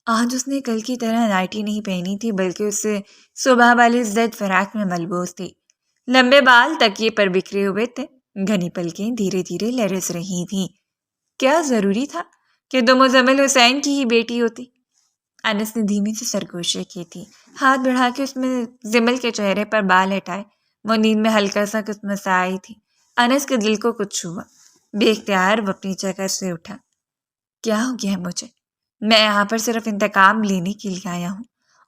A: آج اس نے کل کی طرح نائٹی نہیں پہنی تھی، بلکہ اسے صبح والی زد فراق میں ملبوس تھی۔ لمبے بال تکیے پر بکھرے ہوئے تھے، گھنی پلکیں دھیرے دھیرے لرز رہی تھیں۔ کیا ضروری تھا کہ تم مزمل حسین کی ہی بیٹی ہوتی؟ انس نے دھیمی سے سرگوشی کی تھی۔ ہاتھ بڑھا کے اس میں زمل کے چہرے پر بال ہٹائے۔ وہ نیند میں ہلکا سا کچھ مسائی تھی۔ انس کے دل کو کچھ ہوا۔ بے اختیار وہ اپنی جگہ سے اٹھا۔ کیا ہو گیا مجھے؟ میں یہاں پر صرف انتقام لینے کے لیے آیا ہوں،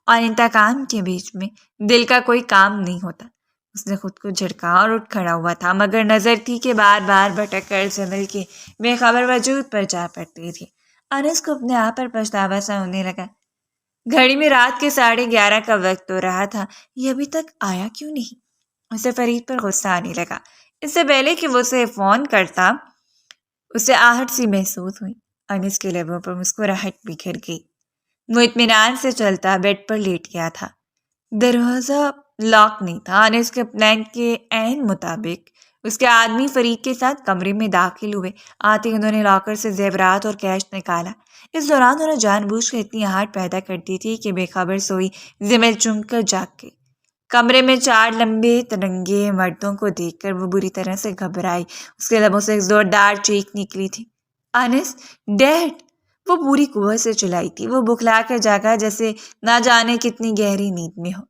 A: اور انتقام کے بیچ میں دل کا کوئی کام نہیں ہوتا۔ اس نے خود کو جھڑکا اور اٹھ کھڑا ہوا تھا، مگر نظر تھی کہ بار بار بھٹک کر زمل کے بے خبر وجود پر جا پڑتی تھی۔ انس کو اپنے آپ پر پچھتاوا سا ہونے لگا۔ گھڑی میں رات کے 11:30 کا وقت ہو رہا تھا۔ یہ ابھی تک آیا کیوں نہیں؟ اسے فرید پر غصہ آنے لگا۔ اس سے پہلے کہ وہ اسے فون کرتا اسے آہٹ سی محسوس ہوئی۔ انس کے لبوں پر مسکراہٹ بکھر گئی۔ وہ اطمینان سے چلتا بیڈ پر لیٹ گیا تھا۔ دروازہ لاک نہیں تھا۔ انس کے پلان کے عین مطابق اس کے آدمی فرید کے ساتھ کمرے میں داخل ہوئے۔ آتے انہوں نے لاکر سے زیورات اور کیش نکالا۔ اس دوران انہوں نے جان بوجھ کر اتنی آہٹ پیدا کر دی تھی کہ بے خبر سوئی زمل چونک کر جاگ گئی۔ کمرے میں 4 لمبے ترنگے مردوں کو دیکھ کر وہ بری طرح سے گھبرائی۔ اس کے لبوں سے ایک زوردار چیخ نکلی تھی۔ انس، ڈیڈ! وہ پوری قوت سے چلائی تھی۔ وہ بکھلا کر جاگا جیسے نہ جانے کتنی گہری نیند میں ہو۔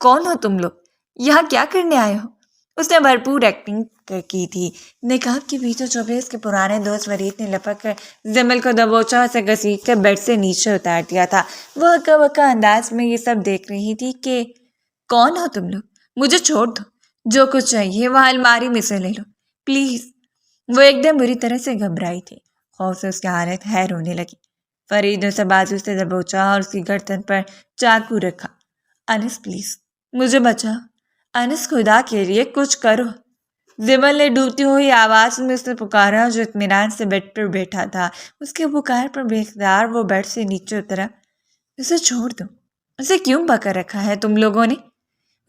A: کون ہو تم لوگ؟ یہاں کیا کرنے آئے ہو؟ اس نے بھرپور ایکٹنگ کی تھی۔ نقاب کے پیچھے چھپے اس کے پرانے دوست فرید نے لپک کر زمل کو دبوچا اور اسے گھسیٹ کر بیڈ سے نیچے اتار دیا تھا۔ وہ ہکا بکا انداز میں یہ سب دیکھ رہی تھی کہ کون ہو تم لوگ؟ مجھے چھوڑ دو۔ جو کچھ چاہیے وہ الماری میں سے لے لو پلیز۔ وہ ایک دم بری طرح سے گھبرائی تھی۔ خوف سے اس کی حالت خیر ہونے لگی۔ فرید نے اسے بازو سے دبوچا اور اس کی گردن پر چاقو رکھا۔ انس پلیز مجھے بچاؤ۔ انس خدا کے لیے کچھ کرو۔ زمل نے ڈوبتی ہوئی آواز میں اسے پکارا جو اطمینان سے بیڈ پر بیٹھا تھا۔ اس کے پکار پر بے اختیار وہ بیڈ سے نیچے اترا۔ اسے چھوڑ دو۔ اسے کیوں پکڑ رکھا ہے تم لوگوں نے؟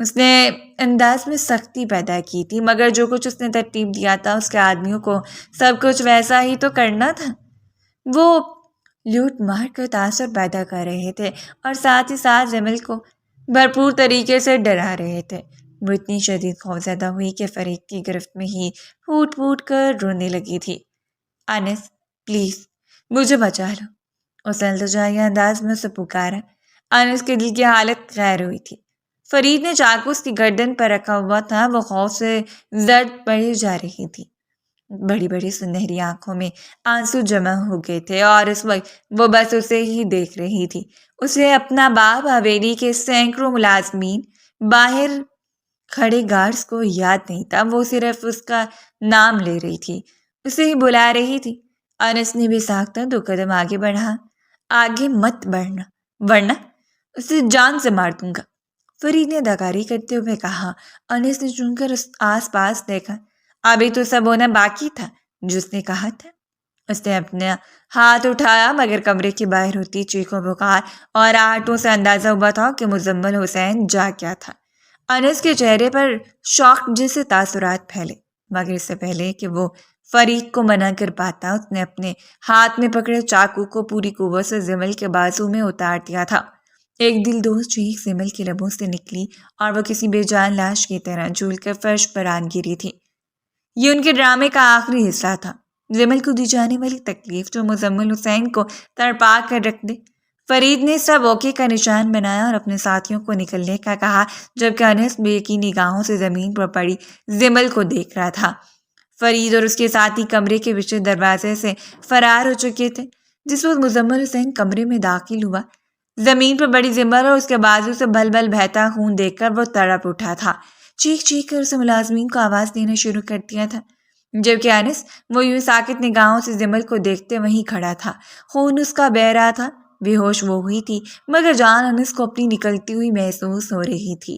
A: اس نے انداز میں سختی پیدا کی تھی، مگر جو کچھ اس نے ترتیب دیا تھا اس کے آدمیوں کو سب کچھ ویسا ہی تو کرنا تھا۔ وہ لوٹ مار کر تاثر پیدا کر رہے تھے اور ساتھ ہی ساتھ زمل کو بھرپور طریقے سے ڈرا رہے تھے۔ وہ اتنی شدید خوفزدہ ہوئی کہ فرید کی گرفت میں ہی پھوٹ پھوٹ کر رونے لگی تھی۔ انس پلیز مجھے بچا لو، اس نے التجائی انداز میں اسے پکارا۔ انس کے دل کی حالت خیر ہوئی تھی۔ فرید نے چاقو اس کی گردن پر رکھا ہوا تھا۔ وہ خوف سے زرد پڑی جا رہی تھی۔ بڑی بڑی سنہری آنکھوں میں آنسو جمع ہو گئے تھے اور اس وقت وہ بس اسے ہی دیکھ رہی تھی۔ اسے اپنا باپ، حویلی کے سینکڑوں ملازمین، باہر کھڑے گارڈز کو یاد نہیں تھا۔ وہ صرف اس کا نام لے رہی تھی، اسے ہی بلا رہی تھی۔ انس نے بھی ساختہ 2 قدم آگے بڑھا۔ آگے مت بڑھنا ورنہ اسے جان سے مار دوں گا، فرید نے داغاری کرتے ہوئے کہا۔ انس نے چن کر آس پاس دیکھا۔ ابھی تو سب ہونا باقی تھا جو اس نے کہا تھا۔ اس نے اپنا ہاتھ اٹھایا مگر کمرے کے باہر ہوتی چیخوں پکار اور آہٹوں سے اندازہ ہوا تھا کہ مزمل حسین جا کیا تھا۔ انس کے چہرے پر شوق جیسے تاثرات پھیلے، مگر اس سے پہلے کہ وہ فرید کو منع کر پاتا اس نے اپنے ہاتھ میں پکڑے چاقو کو پوری قوت سے زمل کے بازو میں اتار دیا تھا۔ ایک دل دوز چیخ زمل کے لبوں سے نکلی اور وہ کسی بے جان لاش کی طرح جھول کر فرش پر آن گری تھی۔ یہ ان کے ڈرامے کا آخری حصہ تھا، زمل کو دی جانے والی تکلیف جو مزمل حسین کو تڑپا کر رکھ دے۔ فرید نے سب اوکے کا نشان بنایا اور اپنے ساتھیوں کو نکلنے کا کہا، جبکہ انس بے یقین نگاہوں سے زمین پر پڑی زمل کو دیکھ رہا تھا۔ فرید اور اس کے ساتھی کمرے کے پیچھے دروازے سے فرار ہو چکے تھے۔ جس وقت مزمل حسین کمرے میں داخل ہوا، زمین پر بڑی زمل اور اس کے بازو سے بھل بھل بہتا خون دیکھ کر وہ تڑپ اٹھا تھا۔ چیخ چیخ کر اسے ملازمین کو آواز دینا شروع کر دیا تھا، جبکہ انس وہ یوں ساکت نگاہوں سے زمل کو دیکھتے وہیں کھڑا تھا۔ خون اس کا بہہ رہا تھا۔ بے ہوش وہ ہوئی تھی مگر جان انس کو اپنی نکلتی ہوئی محسوس ہو رہی تھی۔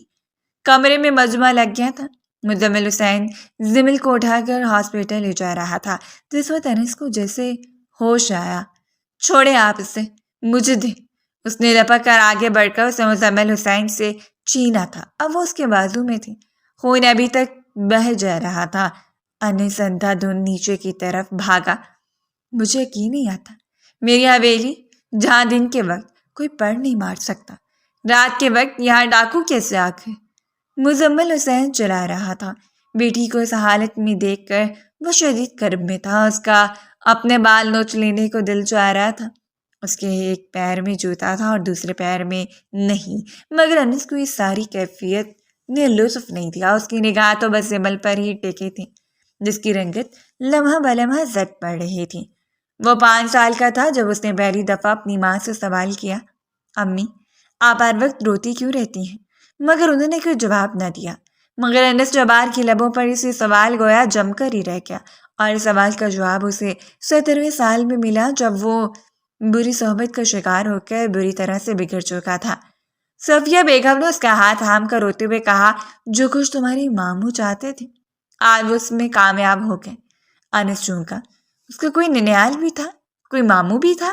A: کمرے میں مجمع لگ گیا تھا۔ مزمل حسین زمل کو اٹھا کر ہاسپٹل لے جا رہا تھا۔ جس وقت انس کو جیسے ہوش آیا۔ چھوڑے آپ اسے، مجھے دیں۔ اس نے لپک کر آگے بڑھ کر اسے مزمل حسین سے چھینا تھا۔ اب وہ اس کے بازو میں تھی، خون ابھی تک بہہ جا رہا تھا۔ انس اندھا دھند نیچے کی طرف بھاگا۔ مجھے یقین نہیں آتا، میری حویلی جہاں دن کے وقت کوئی پڑ نہیں مار سکتا، رات کے وقت یہاں ڈاکو کیسے آ گئے؟ مزمل حسین چلا رہا تھا۔ بیٹی کو اس حالت میں دیکھ کر وہ شدید کرب میں تھا۔ اس کا اپنے بال نوچ لینے کو دل چاہ رہا تھا۔ اس کے ایک پیر میں جوتا تھا اور دوسرے پیر میں نہیں، مگر انس کو اس ساری کیفیت نے لطف نہیں دیا۔ اس کی نگاہ تو بس زمل پر ہی ٹکی تھی جس کی رنگت لمحہ بلمحہ زرد پڑ رہی تھی۔ وہ 5 سال کا تھا جب اس نے پہلی دفعہ اپنی ماں سے سوال کیا، امی آپ ہر وقت روتی کیوں رہتی ہیں؟ مگر انہوں نے کوئی جواب نہ دیا۔ مگر انس جبار کی لبوں پر اسی سوال گویا جم کر ہی رہ گیا، اور اس سوال کا جواب اسے 17ویں سال میں ملا جب وہ بری صحبت کا شکار ہو کر بری طرح سے بگڑ چکا تھا۔ صفیہ بیگم نے اس کا ہاتھ تھام کر روتے ہوئے کہا، جو کچھ تمہاری ماموں چاہتے تھے آج وہ اس میں کامیاب ہو گئے۔ انس چونکا، اس کا کوئی ننیال بھی تھا، کوئی ماموں بھی تھا؟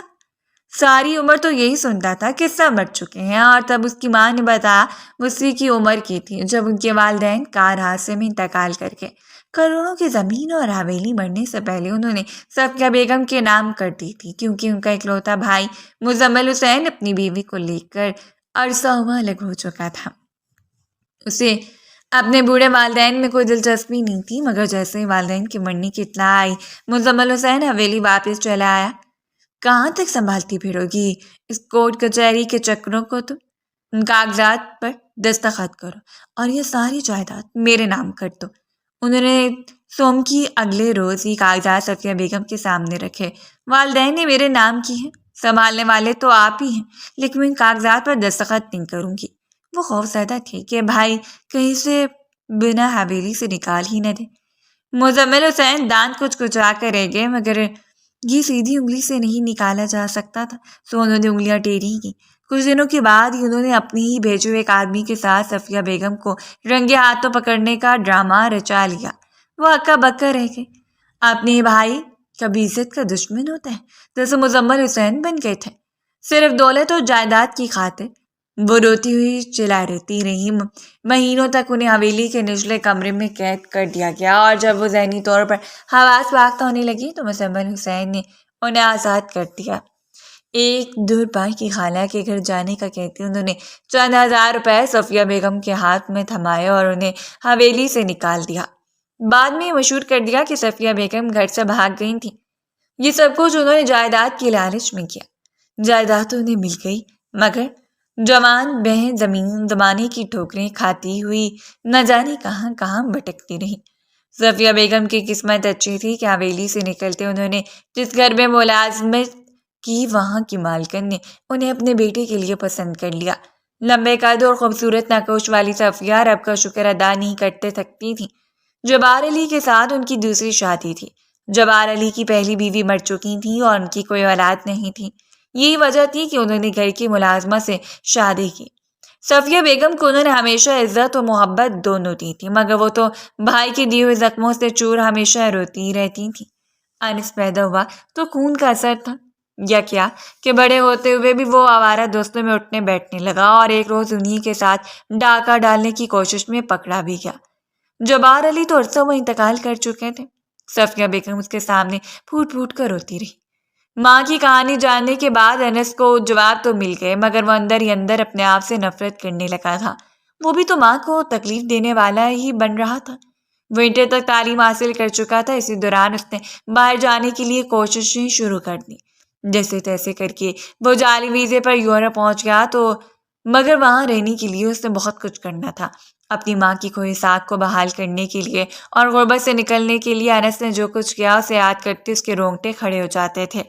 A: ساری عمر تو یہی سنتا تھا کہ سب مر چکے ہیں، اور تب اس کی ماں نے بتایا وہ اسی کی عمر کی تھی جب ان کے والدین کار حادثے میں انتقال کر کے کروڑوں کی زمین اور حویلی مرنے سے پہلے انہوں نے صفیہ بیگم کے نام کر دی تھی، کیونکہ ان کا اکلوتا بھائی مزمل حسین اپنی بیوی کو لے کر عرصہ ہوا الگ ہو چکا تھا۔ اسے اپنے بوڑھے والدین میں کوئی دلچسپی نہیں تھی، مگر جیسے ہی والدین کے مرنے کی اطلاع آئی مزمل حسین حویلی واپس چلا آیا۔ کہاں تک سنبھالتی پھرو گی اس کورٹ کچہری کے چکروں کو؟ تم ان کاغذات پر دستخط کرو اور یہ ساری جائیداد میرے نام کر دو۔ انہوں نے سوم کی اگلے روز ہی کاغذات صفیہ بیگم کے سامنے رکھے۔ والدین نے میرے نام کی ہیں، سنبھالنے والے تو آپ ہی ہیں، لیکن میں ان کاغذات پر دستخط نہیں کروں گی۔ وہ خوف زدہ تھی کہ بھائی کہیں سے بنا حویلی سے نکال ہی نہ دے۔ مزمل حسین دانت کچھ کچرا کر رہ گئے، مگر یہ سیدھی انگلی سے نہیں نکالا جا سکتا تھا، سو انہوں نے انگلیاں ٹیڑھی کی۔ کچھ دنوں کے بعد ہی انہوں نے اپنے ہی بھیجے ہوئے ایک آدمی کے ساتھ صفیہ بیگم کو رنگے ہاتھوں پکڑنے کا ڈرامہ رچا لیا۔ وہ ہکا بکا رہ گئے۔ اپنے بھائی کبھی عزت کا دشمن ہوتا ہے، جیسے مزمل حسین بن گئے تھے، صرف دولت اور جائیداد کی خاطر۔ وہ روتی ہوئی چلا رہتی رہی۔ مہینوں تک انہیں حویلی کے نچلے کمرے میں قید کر دیا گیا، اور جب وہ ذہنی طور پر حواس باختہ ہونے لگی تو مزمل حسین نے انہیں آزاد کر دیا۔ ایک دور پائی کی خالہ کے گھر جانے کا کہتے انہوں نے چند ہزار روپے صفیہ بیگم کے ہاتھ میں تھمائے اور انہیں حویلی سے نکال دیا۔ بعد میں یہ مشہور کر دیا کہ صفیہ بیگم گھر سے بھاگ گئی تھیں۔ یہ سب کچھ انہوں نے جائیداد کی لالچ میں کیا۔ جائیداد تو انہیں مل گئی، مگر جوان بہن زمین زمانے کی ٹھوکریں کھاتی ہوئی نہ جانے کہاں کہاں بھٹکتی رہی۔ صفیہ بیگم کی قسمت اچھی تھی کہ حویلی سے نکلتے انہوں نے جس گھر میں ملازمت کی وہاں کی مالکن نے انہیں اپنے بیٹے کے لیے پسند کر لیا۔ لمبے قد اور خوبصورت نقوش والی صفیہ رب کا شکر ادا نہیں کرتے تھکتی تھیں۔ جبار علی کے ساتھ ان کی دوسری شادی تھی۔ جبار علی کی پہلی بیوی مر چکی تھی اور ان کی کوئی اولاد نہیں تھی۔ یہی وجہ تھی کہ انہوں نے گھر کی ملازمہ سے شادی کی۔ صفیہ بیگم کو انہوں نے ہمیشہ عزت و محبت دونوں دی تھی، مگر وہ تو بھائی کے دیے ہوئے زخموں سے چور ہمیشہ روتی ہی رہتی تھی۔ انس پیدا ہوا تو خون کا اثر تھا یا کیا کہ بڑے ہوتے ہوئے بھی وہ آوارہ دوستوں میں اٹھنے بیٹھنے لگا، اور ایک روز انہی کے ساتھ ڈاکہ ڈالنے کی کوشش میں پکڑا بھی گیا۔ جبار علی تو عرصہ وہ انتقال کر چکے تھے۔ صفیہ بیگم اس کے سامنے پھوٹ پھوٹ کر روتی رہی۔ ماں کی کہانی جاننے کے بعد انس کو جواب تو مل گئے، مگر وہ اندر ہی اندر اپنے آپ سے نفرت کرنے لگا تھا۔ وہ بھی تو ماں کو تکلیف دینے والا ہی بن رہا تھا۔ وہ انٹر تک تعلیم حاصل کر چکا تھا، اسی دوران اس نے باہر جانے کے لیے کوششیں شروع کر دی۔ جیسے تیسے کر کے وہ جعلی ویزے پر یورپ پہنچ گیا تو مگر وہاں رہنے کے لیے اس نے بہت کچھ کرنا تھا۔ اپنی ماں کی کھوئی ساکھ کو بحال کرنے کے لیے اور غربت سے نکلنے کے لیے انس نے جو کچھ کیا اسے یاد کرتے اس کے رونگٹے کھڑے ہو جاتے تھے۔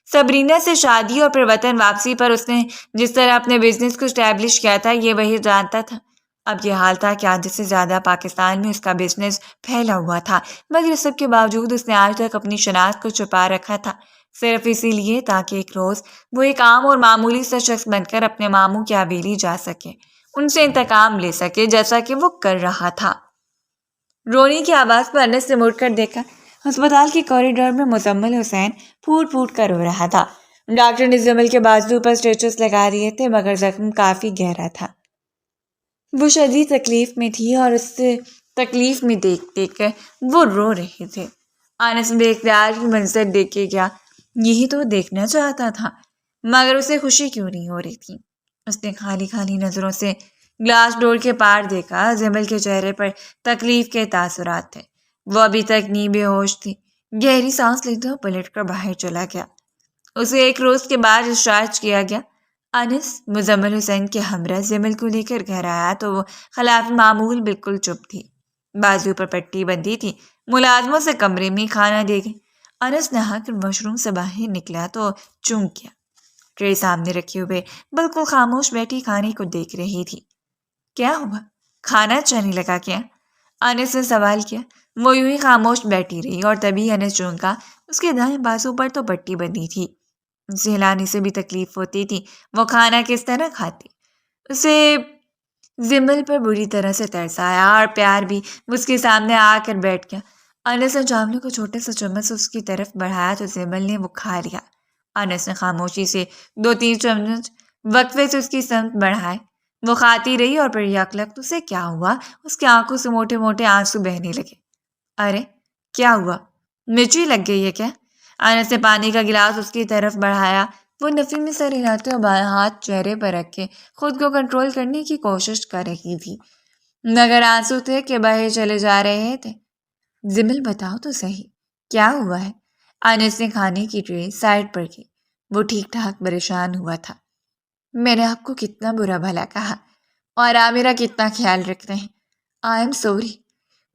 A: سبرینا سے شادی اور پھر وطن واپسی پر اس نے جس طرح اپنے بزنس کو اسٹیبلش کیا تھا یہ وہی جانتا تھا۔ اب یہ حال تھا کہ آدھے سے زیادہ پاکستان میں اس کا بزنس پھیلا ہوا تھا، مگر اس سب کے باوجود اس نے آج تک اپنی شناخت کو چھپا رکھا تھا، صرف اسی لیے تاکہ ایک روز وہ ایک عام اور معمولی سا شخص بن کر اپنے ماموں کی حویلی جا سکے، ان سے انتقام لے سکے، جیسا کہ وہ کر رہا تھا۔ رونے کی آواز پر انس نے مڑ کر دیکھا۔ ہسپتال کے کوریڈور میں مزمل حسین پھوٹ پھوٹ کر رو رہا تھا۔ ڈاکٹر نے زمل کے بازو پر اسٹیچز لگا دیے تھے، مگر زخم کافی گہرا تھا۔ وہ شدید تکلیف میں تھی اور اس سے تکلیف میں دیکھ دیکھ کر وہ رو رہے تھے۔ انس بے اختیار کی منظر دیکھے گیا، یہی تو دیکھنا چاہتا تھا، مگر اسے خوشی کیوں نہیں ہو رہی تھی۔ اس نے خالی خالی نظروں سے گلاس ڈور کے پار دیکھا۔ زمل کے چہرے پر تکلیف کے تاثرات تھے، وہ ابھی تک نہیں بے ہوش تھی۔ گہری سانس لیتے ہوئے پلٹ کر باہر چلا گیا۔ اسے ایک روز کے بعد ڈسچارج کیا گیا۔ انس مزمل حسین کے ہمراہ زمل کو لے کر گھر آیا تو وہ خلاف معمول بالکل چپ تھی، بازو پر پٹی بندھی تھی۔ ملازموں سے کمرے میں کھانا دے گئی۔ انس نہا کر واش روم سے باہر نکلا تو چونک گیا۔ ٹرے سامنے رکھے ہوئے بالکل خاموش بیٹھی کھانے کو دیکھ رہی تھی۔ کیا ہوا، کھانا اچھا نہیں لگا کیا؟ انس نے سوال کیا۔ وہ یوں ہی خاموش بیٹھی رہی اور تبھی انس چونکا۔ اس کے دائیں بازو پر تو پٹی بندھی تھی، اسے ہلانے سے بھی تکلیف ہوتی تھی، وہ کھانا کس طرح کھاتی؟ اسے زمل پر بری طرح سے ترس آیا اور پیار بھی اس کے سامنے آ کر بیٹھ گیا۔ انس نے چاولوں کو چھوٹے سے چمچ سے اس کی طرف بڑھایا تو زمل نے وہ کھا لیا۔ انس نے خاموشی سے 2-3 چمچ وقفے سے اس کی سمت بڑھائے۔ وہ کھاتی رہی اور پھر یکلخت اسے کیا ہوا، اس کی آنکھوں سے موٹے موٹے آنسو بہنے لگے۔ ارے کیا ہوا؟ مرچی لگ گئی ہے کیا؟ انس نے پانی کا گلاس اس کی طرف بڑھایا۔ وہ نفی میں سر ہلاتے اور بائیں ہاتھ چہرے پر رکھے خود کو کنٹرول کرنے کی کوشش کر رہی تھی، مگر آنسو تھے کہ بہے چلے جا رہے تھے۔ زمل بتاؤ تو صحیح، کیا ہوا ہے؟ انس نے کھانے کی ٹرے سائڈ پر کی۔ وہ ٹھیک ٹھاک پریشان ہوا تھا۔ میں نے آپ کو کتنا برا بھلا کہا اور آپ میرا کتنا خیال رکھتے ہیں۔ آئی ایم سوری،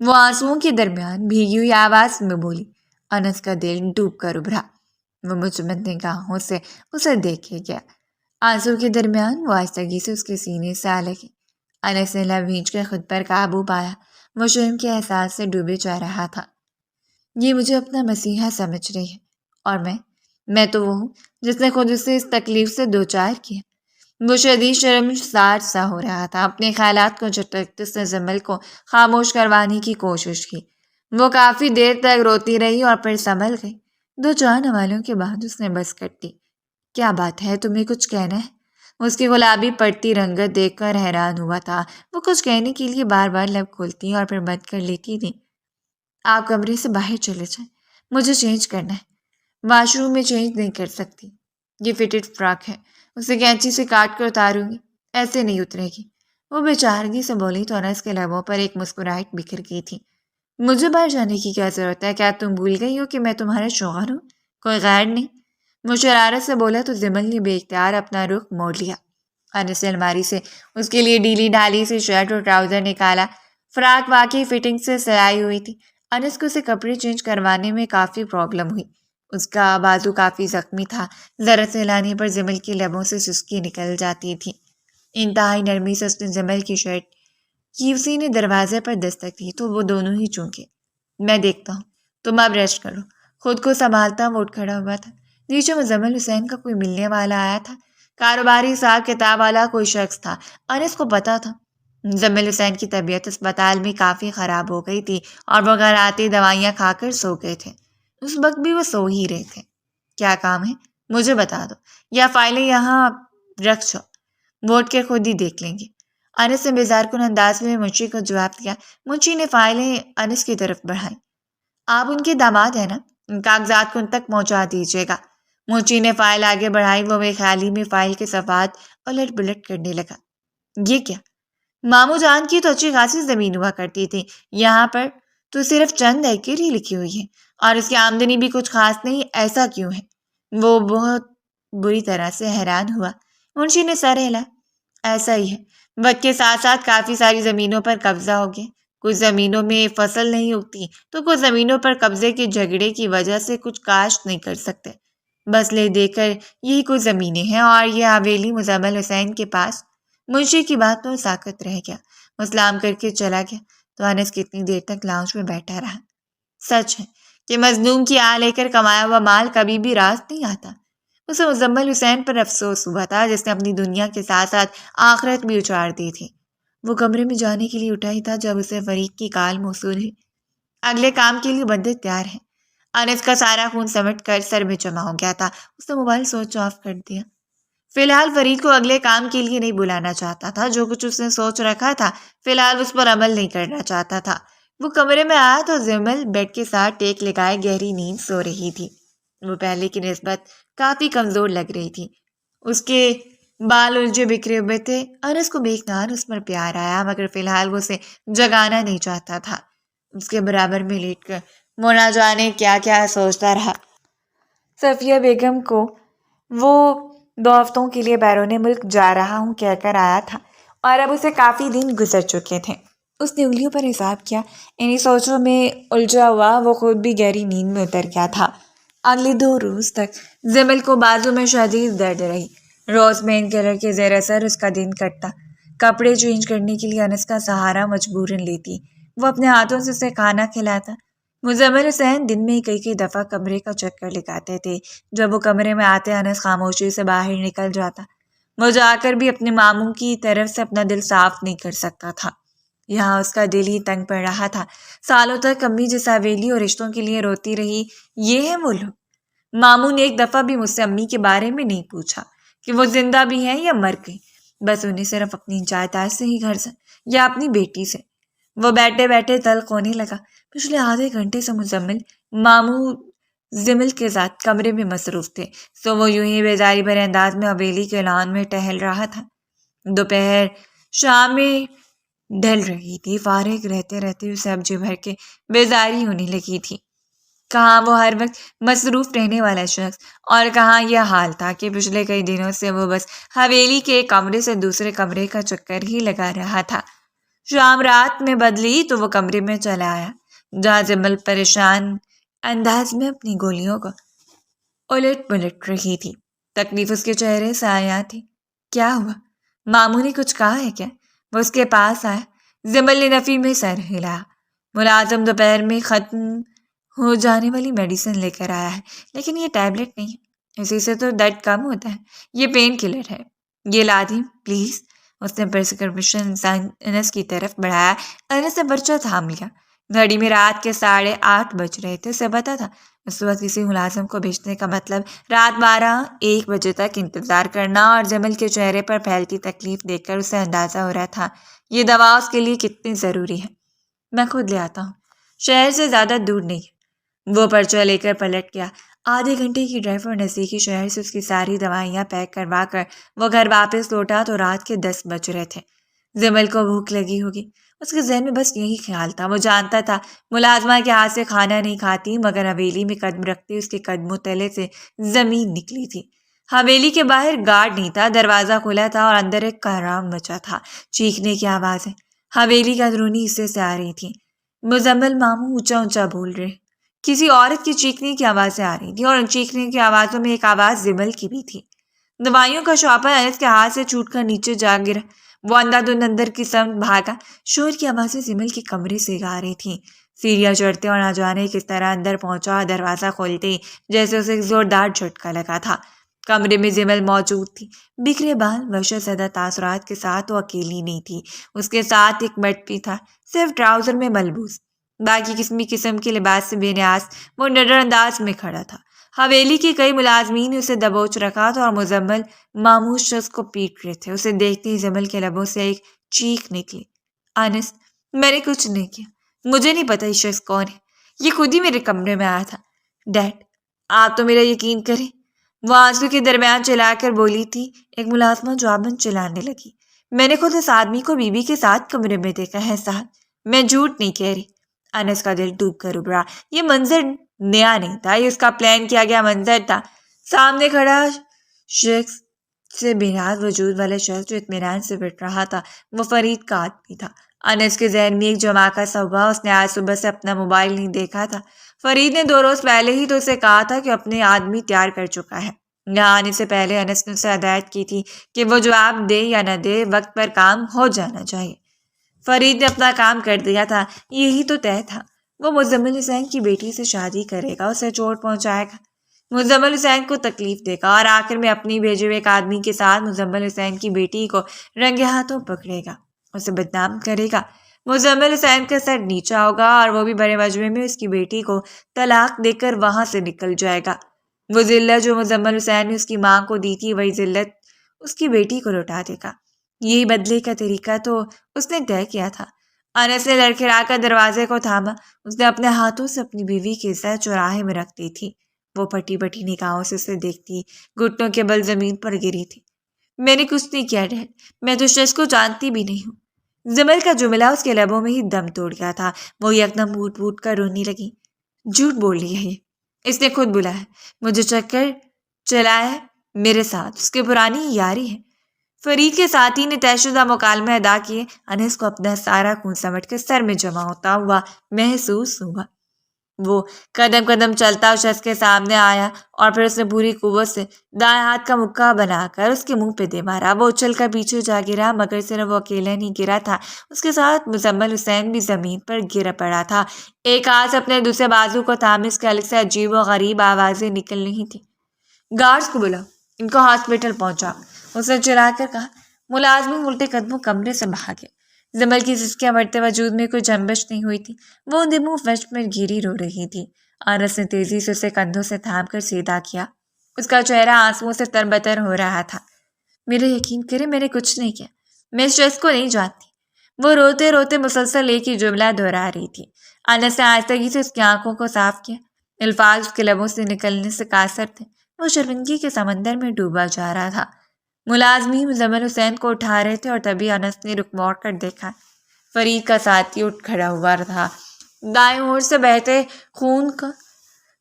A: وہ آنسوؤں کے درمیان بھیگی ہوئی آواز میں بولی۔ انس کا دل ڈوب کر ابھرا۔ وہ مچمت نگاہوں سے اسے دیکھے گیا۔ آنسو کے درمیان وہ آہستگی سے اس کے سینے سے آ لگی۔ انس نے لب بھینچ کر خود پر قابو پایا۔ وہ شرم کے احساس سے ڈوبے جا رہا تھا۔ یہ مجھے اپنا مسیحا سمجھ رہی ہے اور میں تو وہ ہوں جس نے خود اسے اس تکلیف سے دوچار کیا۔ وہ شدید شرمسار سا ہو رہا تھا۔ اپنے خیالات کو جھٹکتے اس نے زمل کو خاموش کروانے کی کوشش کی۔ وہ کافی دیر تک روتی رہی اور پھر سنبھل گئی۔ 2-4 نوالوں کے بعد اس نے بس کر دی۔ کیا بات ہے، تمہیں کچھ کہنا ہے؟ اس کی گلابی پڑتی رنگت دیکھ کر حیران ہوا تھا۔ وہ کچھ کہنے کے لیے بار بار لب کھولتی اور پھر بند کر لیتی تھی۔ آپ کمرے سے باہر چلے جائیں، مجھے چینج کرنا ہے۔ واش روم میں چینج نہیں کر سکتی، یہ فٹڈ فراک ہے، اسے کینچی سے کاٹ کر اتاروں گی، ایسے نہیں اترے گی۔ وہ بے چارگی سے بولی تو انس کے لبوں پر ایک مسکراہٹ بکھر گئی تھی۔ مجھے باہر جانے کی کیا ضرورت ہے؟ کیا تم بھول گئی ہو کہ میں تمہارا شوہر ہوں؟ کوئی غیر نہیں۔ وہ شرارت سے بولا تو زمل نے بے اختیار اپنا رخ موڑ لیا۔ انس نے الماری سے اس کے لیے ڈھیلی ڈھالی سی شرٹ اور ٹراؤزر نکالا۔ فراک واقعی فٹنگ سے سلائی ہوئی تھی۔ انس کو اسے کپڑے چینج کروانے میں کافی پرابلم ہوئی۔ اس کا بازو کافی زخمی تھا۔ ذرا سے ہلانے پر زمل کے لبوں سے سسکی نکل جاتی تھی۔ انتہائی نرمی سے اس نے زمل کی شرٹ کی اسی نے دروازے پر دستک دی تو وہ دونوں ہی چونکے۔ میں دیکھتا ہوں، تم اب ریسٹ کرو۔ خود کو سنبھالتا وہ اٹھ کھڑا ہوا تھا۔ نیچے مزمل حسین کا کوئی ملنے والا آیا تھا۔ کاروباری حساب کتاب والا کوئی شخص تھا۔ انس کو پتا تھا مزمل حسین کی طبیعت اسپتال میں کافی خراب ہو گئی تھی اور وہ گھر آتے دوائیاں کھا کر سو گئے تھے۔ اس وقت بھی وہ سو ہی رہے تھے۔ کیا کام ہے مجھے بتا دو، یا فائلیں یہاں رکھ جاؤ، ووٹ کے خود ہی دیکھ لیں گے۔ انس نے بیزار کن انداز میں منشی کو جواب دیا۔ منشی نے فائلیں انس کی طرف بڑھائیں۔ آپ ان کے داماد ہیں نا؟ کاغذات کو ان تک پہنچا دیجیے گا۔ منشی نے فائل آگے بڑھائی۔ وہ بے خیالی میں فائل کے صفحات الٹ پلٹ کرنے لگا۔ یہ کیا؟ مامو جان کی تو اچھی خاصی زمین ہوا کرتی تھی، یہاں پر تو صرف چند ایکڑ ہی لکھی ہوئی ہے اور اس کی آمدنی بھی کچھ خاص نہیں، ایسا کیوں ہے؟ وہ بہت بری طرح سے حیران ہوا۔ منشی نے سر ہلا۔ ایسا ہی ہے، وقت کے ساتھ ساتھ کافی ساری زمینوں پر قبضہ ہو گیا۔ کچھ زمینوں میں فصل نہیں اگتی تو کچھ زمینوں پر قبضے کے جھگڑے کی وجہ سے کچھ کاشت نہیں کر سکتے۔ بس لے دے کر یہی کچھ زمینیں ہیں اور یہ حویلی مزمل حسین کے پاس۔ منشی کی بات پر ساکت رہ گیا۔ وہ سلام کر کے چلا گیا تو انس کتنی دیر تک لاؤنج میں بیٹھا رہا۔ سچ ہے کہ مظلوم کی آہ لے کر کمایا ہوا مال کبھی بھی راست نہیں آتا۔ اسے مزمل حسین پر افسوس ہوا تھا جس نے اپنی دنیا کے ساتھ ساتھ آخرت بھی اجاڑ دی تھی۔ وہ کمرے میں جانے کے لیے اٹھا ہی تھا جب اسے فرید کی کال موصول ہوئی۔ اگلے کام کے لیے بندے تیار ہیں۔ انس کا سارا خون سمٹ کر سر میں جمع ہو گیا تھا۔ اس نے موبائل سوئچ آف کر دیا۔ فی الحال فرید کو اگلے کام کے لیے نہیں بلانا چاہتا تھا۔ جو کچھ اس نے سوچ رکھا تھا فی الحال اس پر عمل نہیں کرنا چاہتا تھا۔ وہ کمرے میں آیا تو زمل بیڈ کے ساتھ ٹیک لگائے گہری نیند سو رہی تھی۔ وہ پہلے کی نسبت کافی کمزور لگ رہی تھی۔ اس کے بال الجھے بکھرے ہوئے تھے۔ انس کو بے اختیار اس پر پیار آیا مگر فی الحال وہ اسے جگانا نہیں چاہتا تھا۔ اس کے برابر میں لیٹ کر وہ نہ جانے کیا کیا سوچتا رہا۔ صفیہ بیگم کو وہ 2 ہفتوں کے لیے بیرون ملک جا رہا ہوں کہہ کر آیا تھا اور اب اسے کافی دن گزر چکے تھے۔ اس نے انگلیوں پر حساب کیا۔ انہی سوچوں میں الجھا ہوا وہ خود بھی گہری نیند میں اتر گیا تھا۔ اگلے 2 روز تک زمل کو بازو میں شدید درد رہی۔ روز پین کلر کے زیر اثر اس کا دن کٹتا۔ کپڑے چینج کرنے کے لیے انس کا سہارا مجبوراً لیتی۔ وہ اپنے ہاتھوں سے اسے کھانا کھلاتا۔ مزمل حسین دن میں کئی دفعہ کمرے کا چکر لگاتے تھے۔ جب وہ کمرے میں آتے انس خاموشی سے باہر نکل جاتا۔ وہ جا کر بھی اپنے ماموں کی طرف سے اپنا دل صاف نہیں کر سکتا تھا۔ یہاں اس کا دل ہی تنگ پڑ رہا تھا۔ سالوں تک امی جس حویلی اور رشتوں کے لیے روتی رہی، یہ ہے وہ لوگ۔ ماموں نے ایک دفعہ بھی مجھ سے امی کے بارے میں نہیں پوچھا کہ وہ زندہ بھی ہیں یا مر گئی۔ بس انہیں صرف اپنی جائیداد سے ہی غرض یا اپنی بیٹی سے۔ وہ بیٹھے بیٹھے تلخ ہونے لگا۔ پچھلے آدھے گھنٹے سے مزمل ماموں زمل کے ساتھ کمرے میں مصروف تھے، سو وہ یوں ہی بیزاری بھرے انداز میں حویلی کے لان میں ٹہل رہا تھا۔ دوپہر شام میں ڈھل رہی تھی۔ فارغ رہتے رہتے اسے اب جی بھر کے بیزاری ہونے لگی تھی۔ کہاں وہ ہر وقت مصروف رہنے والا شخص، اور کہاں یہ حال تھا کہ پچھلے کئی دنوں سے وہ بس حویلی کے ایک کمرے سے دوسرے کمرے کا چکر ہی لگا رہا تھا۔ شام رات میں بدلی تو وہ کمرے میں چلا آیا جہاں جمل پریشان انداز میں اپنی گولیوں کو الٹ پلٹ رہی تھی۔ تکلیف اس کے چہرے سے آیا تھی۔ کیا ہوا؟ ماموں نے کچھ کہا ہے کیا؟ وہ اس کے پاس آیا۔ جمل نے نفی میں سر ہلایا۔ ملازم دوپہر میں ختم ہو جانے والی میڈیسن لے کر آیا ہے، لیکن یہ ٹیبلٹ نہیں ہے، اسی سے تو درد کم ہوتا ہے، یہ پین کلر ہے، یہ لا دیں پلیز۔ اس نے پرسکرپشن انس کی طرف بڑھایا۔ انس نے پرچہ تھام لیا۔ گھڑی میں رات کے 8:30 بج رہے تھے۔ اسے پتا تھا اس وقت کسی ملازم کو بھیجنے کا مطلب رات 12-1 بجے تک انتظار کرنا، اور جمل کے چہرے پر پھیلتی تکلیف دیکھ کر اسے اندازہ ہو رہا تھا یہ دوا اس کے لیے کتنی ضروری ہے۔ میں خود لے آتا ہوں، شہر سے زیادہ دور نہیں ہے۔ وہ پرچہ لے کر پلٹ گیا۔ آدھے گھنٹے کی ڈرائیو اور نزدیکی شہر سے اس کی ساری دوائیاں پیک کروا کر وہ گھر واپس لوٹا تو رات کے 10 بج رہے تھے۔ جمل کو بھوک لگی ہوگی، اس کے ذہن میں بس یہی خیال تھا۔ وہ جانتا تھا ملازمہ کے ہاتھ سے کھانا نہیں کھاتی، مگر حویلی میں قدم رکھتے اس کے قدموں تلے سے زمین نکلی تھی۔ حویلی کے باہر گارڈ نہیں تھا، دروازہ کھلا تھا اور اندر ایک کہرام مچا تھا۔ چیخنے کی آوازیں حویلی کے اندرونی حصے سے آ رہی تھی۔ مزمل ماموں اونچا اونچا بول رہے، کسی عورت کی چیخنے کی آوازیں آ رہی تھی، اور ان چیخنے کی آوازوں میں ایک آواز جمل کی بھی تھی۔ دوائیوں کا شاپر انس کے ہاتھ سے چھوٹ کر نیچے جا گرا۔ وہ اندھا دھند اندر کی سمت بھاگا۔ شور کی آوازیں جمل کے کمرے سے آ رہی تھیں۔ سیڑھیاں چڑھتے اور نہ جانے کس طرح اندر پہنچا اور دروازہ کھولتے جیسے اسے ایک زوردار جھٹکا لگا تھا۔ کمرے میں جمل موجود تھی، بکھرے بال، وحشت زدہ تاثرات کے ساتھ۔ وہ اکیلی نہیں تھی، اس کے ساتھ ایک مرد بھی تھا، صرف ٹراؤزر میں ملبوس، باقی قسم کے لباس سے بے نیاز۔ وہ نڈر انداز میں کھڑا تھا۔ حویلی کے کئی ملازمین نے اسے دبوچ رکھا تھا اور مزمل ماموں شخص کو پیٹ رہے تھے۔ اسے دیکھتے ہی جمل کے لبوں سے ایک چیخ نکلی۔ انس، میں نے کچھ نہیں کیا، مجھے نہیں پتا یہ شخص کون ہے، یہ خود ہی میرے کمرے میں آیا تھا۔ ڈیڈ، آپ تو میرا یقین کریں، وہ آنسو کے درمیان چلا کر بولی تھی۔ ایک ملازمہ جواباً چلانے لگی، میں نے خود اس آدمی کو بیوی کے ساتھ کمرے میں دیکھا ہے صاحب، میں جھوٹ نہیں کہہ رہی۔ انس کا دل ڈوب کر ابھرا۔ یہ منظر نیا نہیں تھا، یہ اس کا پلان کیا گیا منظر تھا۔ سامنے کھڑا شخص سے بے نیاز وجود والا شخص جو اطمینان سے پٹ رہا تھا، وہ فرید کا آدمی تھا۔ انس کے ذہن میں ایک جھماکہ سا ہوا۔ اس نے آج صبح سے اپنا موبائل نہیں دیکھا تھا۔ فرید نے 2 روز پہلے ہی تو اسے کہا تھا کہ اپنے آدمی تیار کر چکا ہے۔ یہاں آنے سے پہلے انس نے اسے ہدایت کی تھی کہ وہ جواب دے یا نہ دے، وقت پر کام ہو جانا چاہیے۔ فرید نے اپنا کام کر دیا تھا، یہی تو طے تھا۔ وہ مزمل حسین کی بیٹی سے شادی کرے گا، اسے چوٹ پہنچائے گا، مزمل حسین کو تکلیف دے گا، اور آخر میں اپنی بھیجے ہوئے ایک آدمی کے ساتھ مزمل حسین کی بیٹی کو رنگے ہاتھوں پکڑے گا، اسے بدنام کرے گا۔ مزمل حسین کا سر نیچا ہوگا اور وہ بھی بڑے مجمع میں اس کی بیٹی کو طلاق دے کر وہاں سے نکل جائے گا۔ وہ ذلت جو مزمل حسین نے اس کی ماں کو دی تھی، وہی ذلت اس کی بیٹی کو لوٹا دے گا۔ یہی بدلے کا طریقہ تو اس نے طے کیا تھا۔ انس نے لڑکھڑا کر دروازے کو تھاما۔ اس نے اپنے ہاتھوں سے اپنی بیوی کی عزت چوراہے میں رکھ دی تھی۔ وہ پٹی پٹی نگاہوں سے اسے دیکھتی، گھٹنوں کے بل زمین پر گری تھی۔ میں نے کچھ نہیں کیا ڈیڈ، میں تو شخص کو جانتی بھی نہیں ہوں۔ جمل کا جملہ اس کے لبوں میں ہی دم توڑ گیا تھا۔ وہ یکدم پھوٹ پھوٹ کر رونے لگی۔ جھوٹ بول رہی ہے یہ، اس نے خود بلایا، مجھے چکر چلایا ہے میرے ساتھ، اس کی پرانی یاری ہے۔ فرید کے ساتھی نے طے شدہ مکالمے ادا کیے۔ انس کو اپنا سارا خون سمٹ کر سر میں جمع ہوتا ہوا محسوس ہوا۔ وہ قدم قدم چلتا اس شخص کے سامنے آیا اور پھر اس نے پوری قوت سے دائیں ہاتھ کا مکہ بنا کر اس کے منہ پہ دے مارا۔ وہ اچھل کر پیچھے جا گرا، مگر صرف وہ اکیلا نہیں گرا تھا، اس کے ساتھ مزمل حسین بھی زمین پر گر پڑا تھا۔ ایک ہاتھ اپنے دوسرے بازو کو تھامے اس کے حلق سے عجیب و غریب آوازیں نکل رہی تھیں۔ گارڈز کو بلاؤ، ان کو ہاسپٹل پہنچاؤ، اس نے چلا کر کہا۔ ملازمین الٹے قدموں کمرے سے بھاگے۔ جمل کی سسکیاں بڑھتے وجود میں کوئی جنبش نہیں ہوئی تھی۔ وہ اندھے منہ فرش پر گری رو رہی تھی۔ انس نے تیزی سے اسے کندھوں سے تھام کر سیدھا کیا۔ اس کا چہرہ آنسوؤں سے تربتر ہو رہا تھا۔ میرا یقین کرے، میں نے کچھ نہیں کیا، میں اس شخص کو نہیں جانتی۔ وہ روتے روتے مسلسل ایک ہی جملہ دہرا رہی تھی۔ انس نے آہستگی سے اس کی آنکھوں کو صاف کیا۔ الفاظ اس کے لبوں سے نکلنے سے قاصر تھے۔ وہ شرمندگی کے سمندر میں ڈوبا جا رہا تھا۔ ملازمین مزمل حسین کو اٹھا رہے تھے اور تبھی انس نے رخ موڑ کر دیکھا۔ فرید کا ساتھی اٹھ کھڑا ہوا تھا۔ دائیں اور سے بہتے خون کو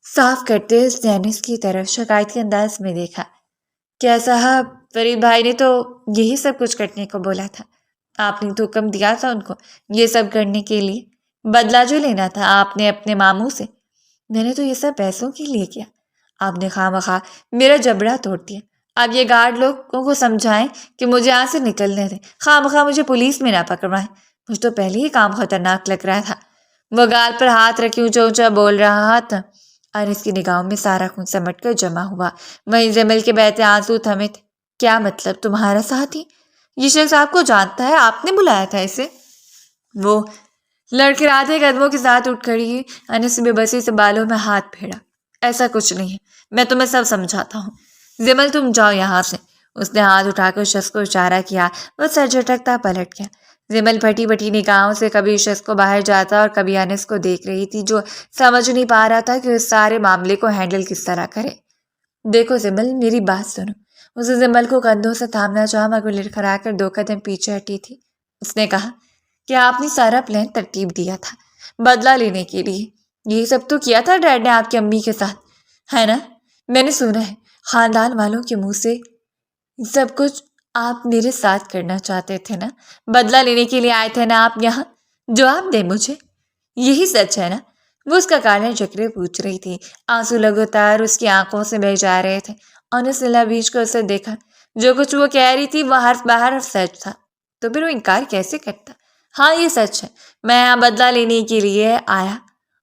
A: صاف کرتے اس نے انس کی طرف شکایتی انداز میں دیکھا۔ کیا صاحب، فرید بھائی نے تو یہی سب کچھ کرنے کو بولا تھا، آپ نے تو حکم دیا تھا ان کو یہ سب کرنے کے لیے، بدلہ جو لینا تھا آپ نے اپنے ماموں سے۔ میں نے تو یہ سب پیسوں کے لیے کیا، آپ نے خواہ مخواہ میرا جبڑا توڑ دیا۔ اب یہ گارڈ لوگوں کو سمجھائیں کہ مجھے یہاں سے نکلنے دیں، خواہ مخواہ مجھے پولیس میں نہ پکڑوائیں۔ مجھے تو پہلے ہی کام خطرناک لگ رہا تھا۔ وہ گال پر ہاتھ رکھے اونچا اونچا بول رہا تھا اور اس کی نگاہوں میں سارا خون سمٹ کر جمع ہوا۔ وہیں جمل کے بہتے آنسو تھمے تھے۔ کیا مطلب، تمہارا ساتھی؟ یہ شخص آپ کو جانتا ہے، آپ نے بلایا تھا اسے؟ وہ لڑکھڑاتے قدموں کے ساتھ اٹھ کھڑی ہوئی۔ انس بے بسی سے بالوں میں ہاتھ پھیرا۔ ایسا کچھ نہیں ہے، میں تمہیں سب سمجھاتا ہوں۔ جمل تم جاؤ یہاں سے۔ اس نے ہاتھ اٹھا کر اس شخص کو اشارہ کیا۔ وہ سر جھٹکتا پلٹ گیا۔ جمل پھٹی پھٹی نگاہوں سے کبھی اس شخص کو باہر جاتا اور کبھی انس کو دیکھ رہی تھی، جو سمجھ نہیں پا رہا تھا کہ اس سارے معاملے کو ہینڈل کس طرح کرے۔ دیکھو جمل، میری بات سنو۔ اسے جمل کو کندھوں سے تھامنا چاہا مگر لڑکھڑا کر 2 قدم پیچھے ہٹی تھی۔ اس نے کہا کہ آپ نے سارا پلان ترتیب دیا تھا بدلہ لینے کے لیے، یہ سب تو کیا تھا ڈیڈ نے آپ کی امی کے ساتھ، ہے نا؟ میں نے سنا ہے خاندان والوں کے منہ سے سب کچھ آپ میرے ساتھ کرنا چاہتے تھے نا، بدلہ لینے کے لیے آئے تھے نا آپ یہاں؟ جواب دے مجھے، یہی سچ ہے نا؟ وہ اس کا کالر چکرے پوچھ رہی تھی۔ آنسو لگاتار اس کی آنکھوں سے بہہ جا رہے تھے۔ انس نے بیچ کر اسے دیکھا۔ جو کچھ وہ کہہ رہی تھی وہ حرف بحرف سچ تھا، تو پھر وہ انکار کیسے کرتا؟ ہاں یہ سچ ہے، میں یہاں بدلہ لینے کے لیے آیا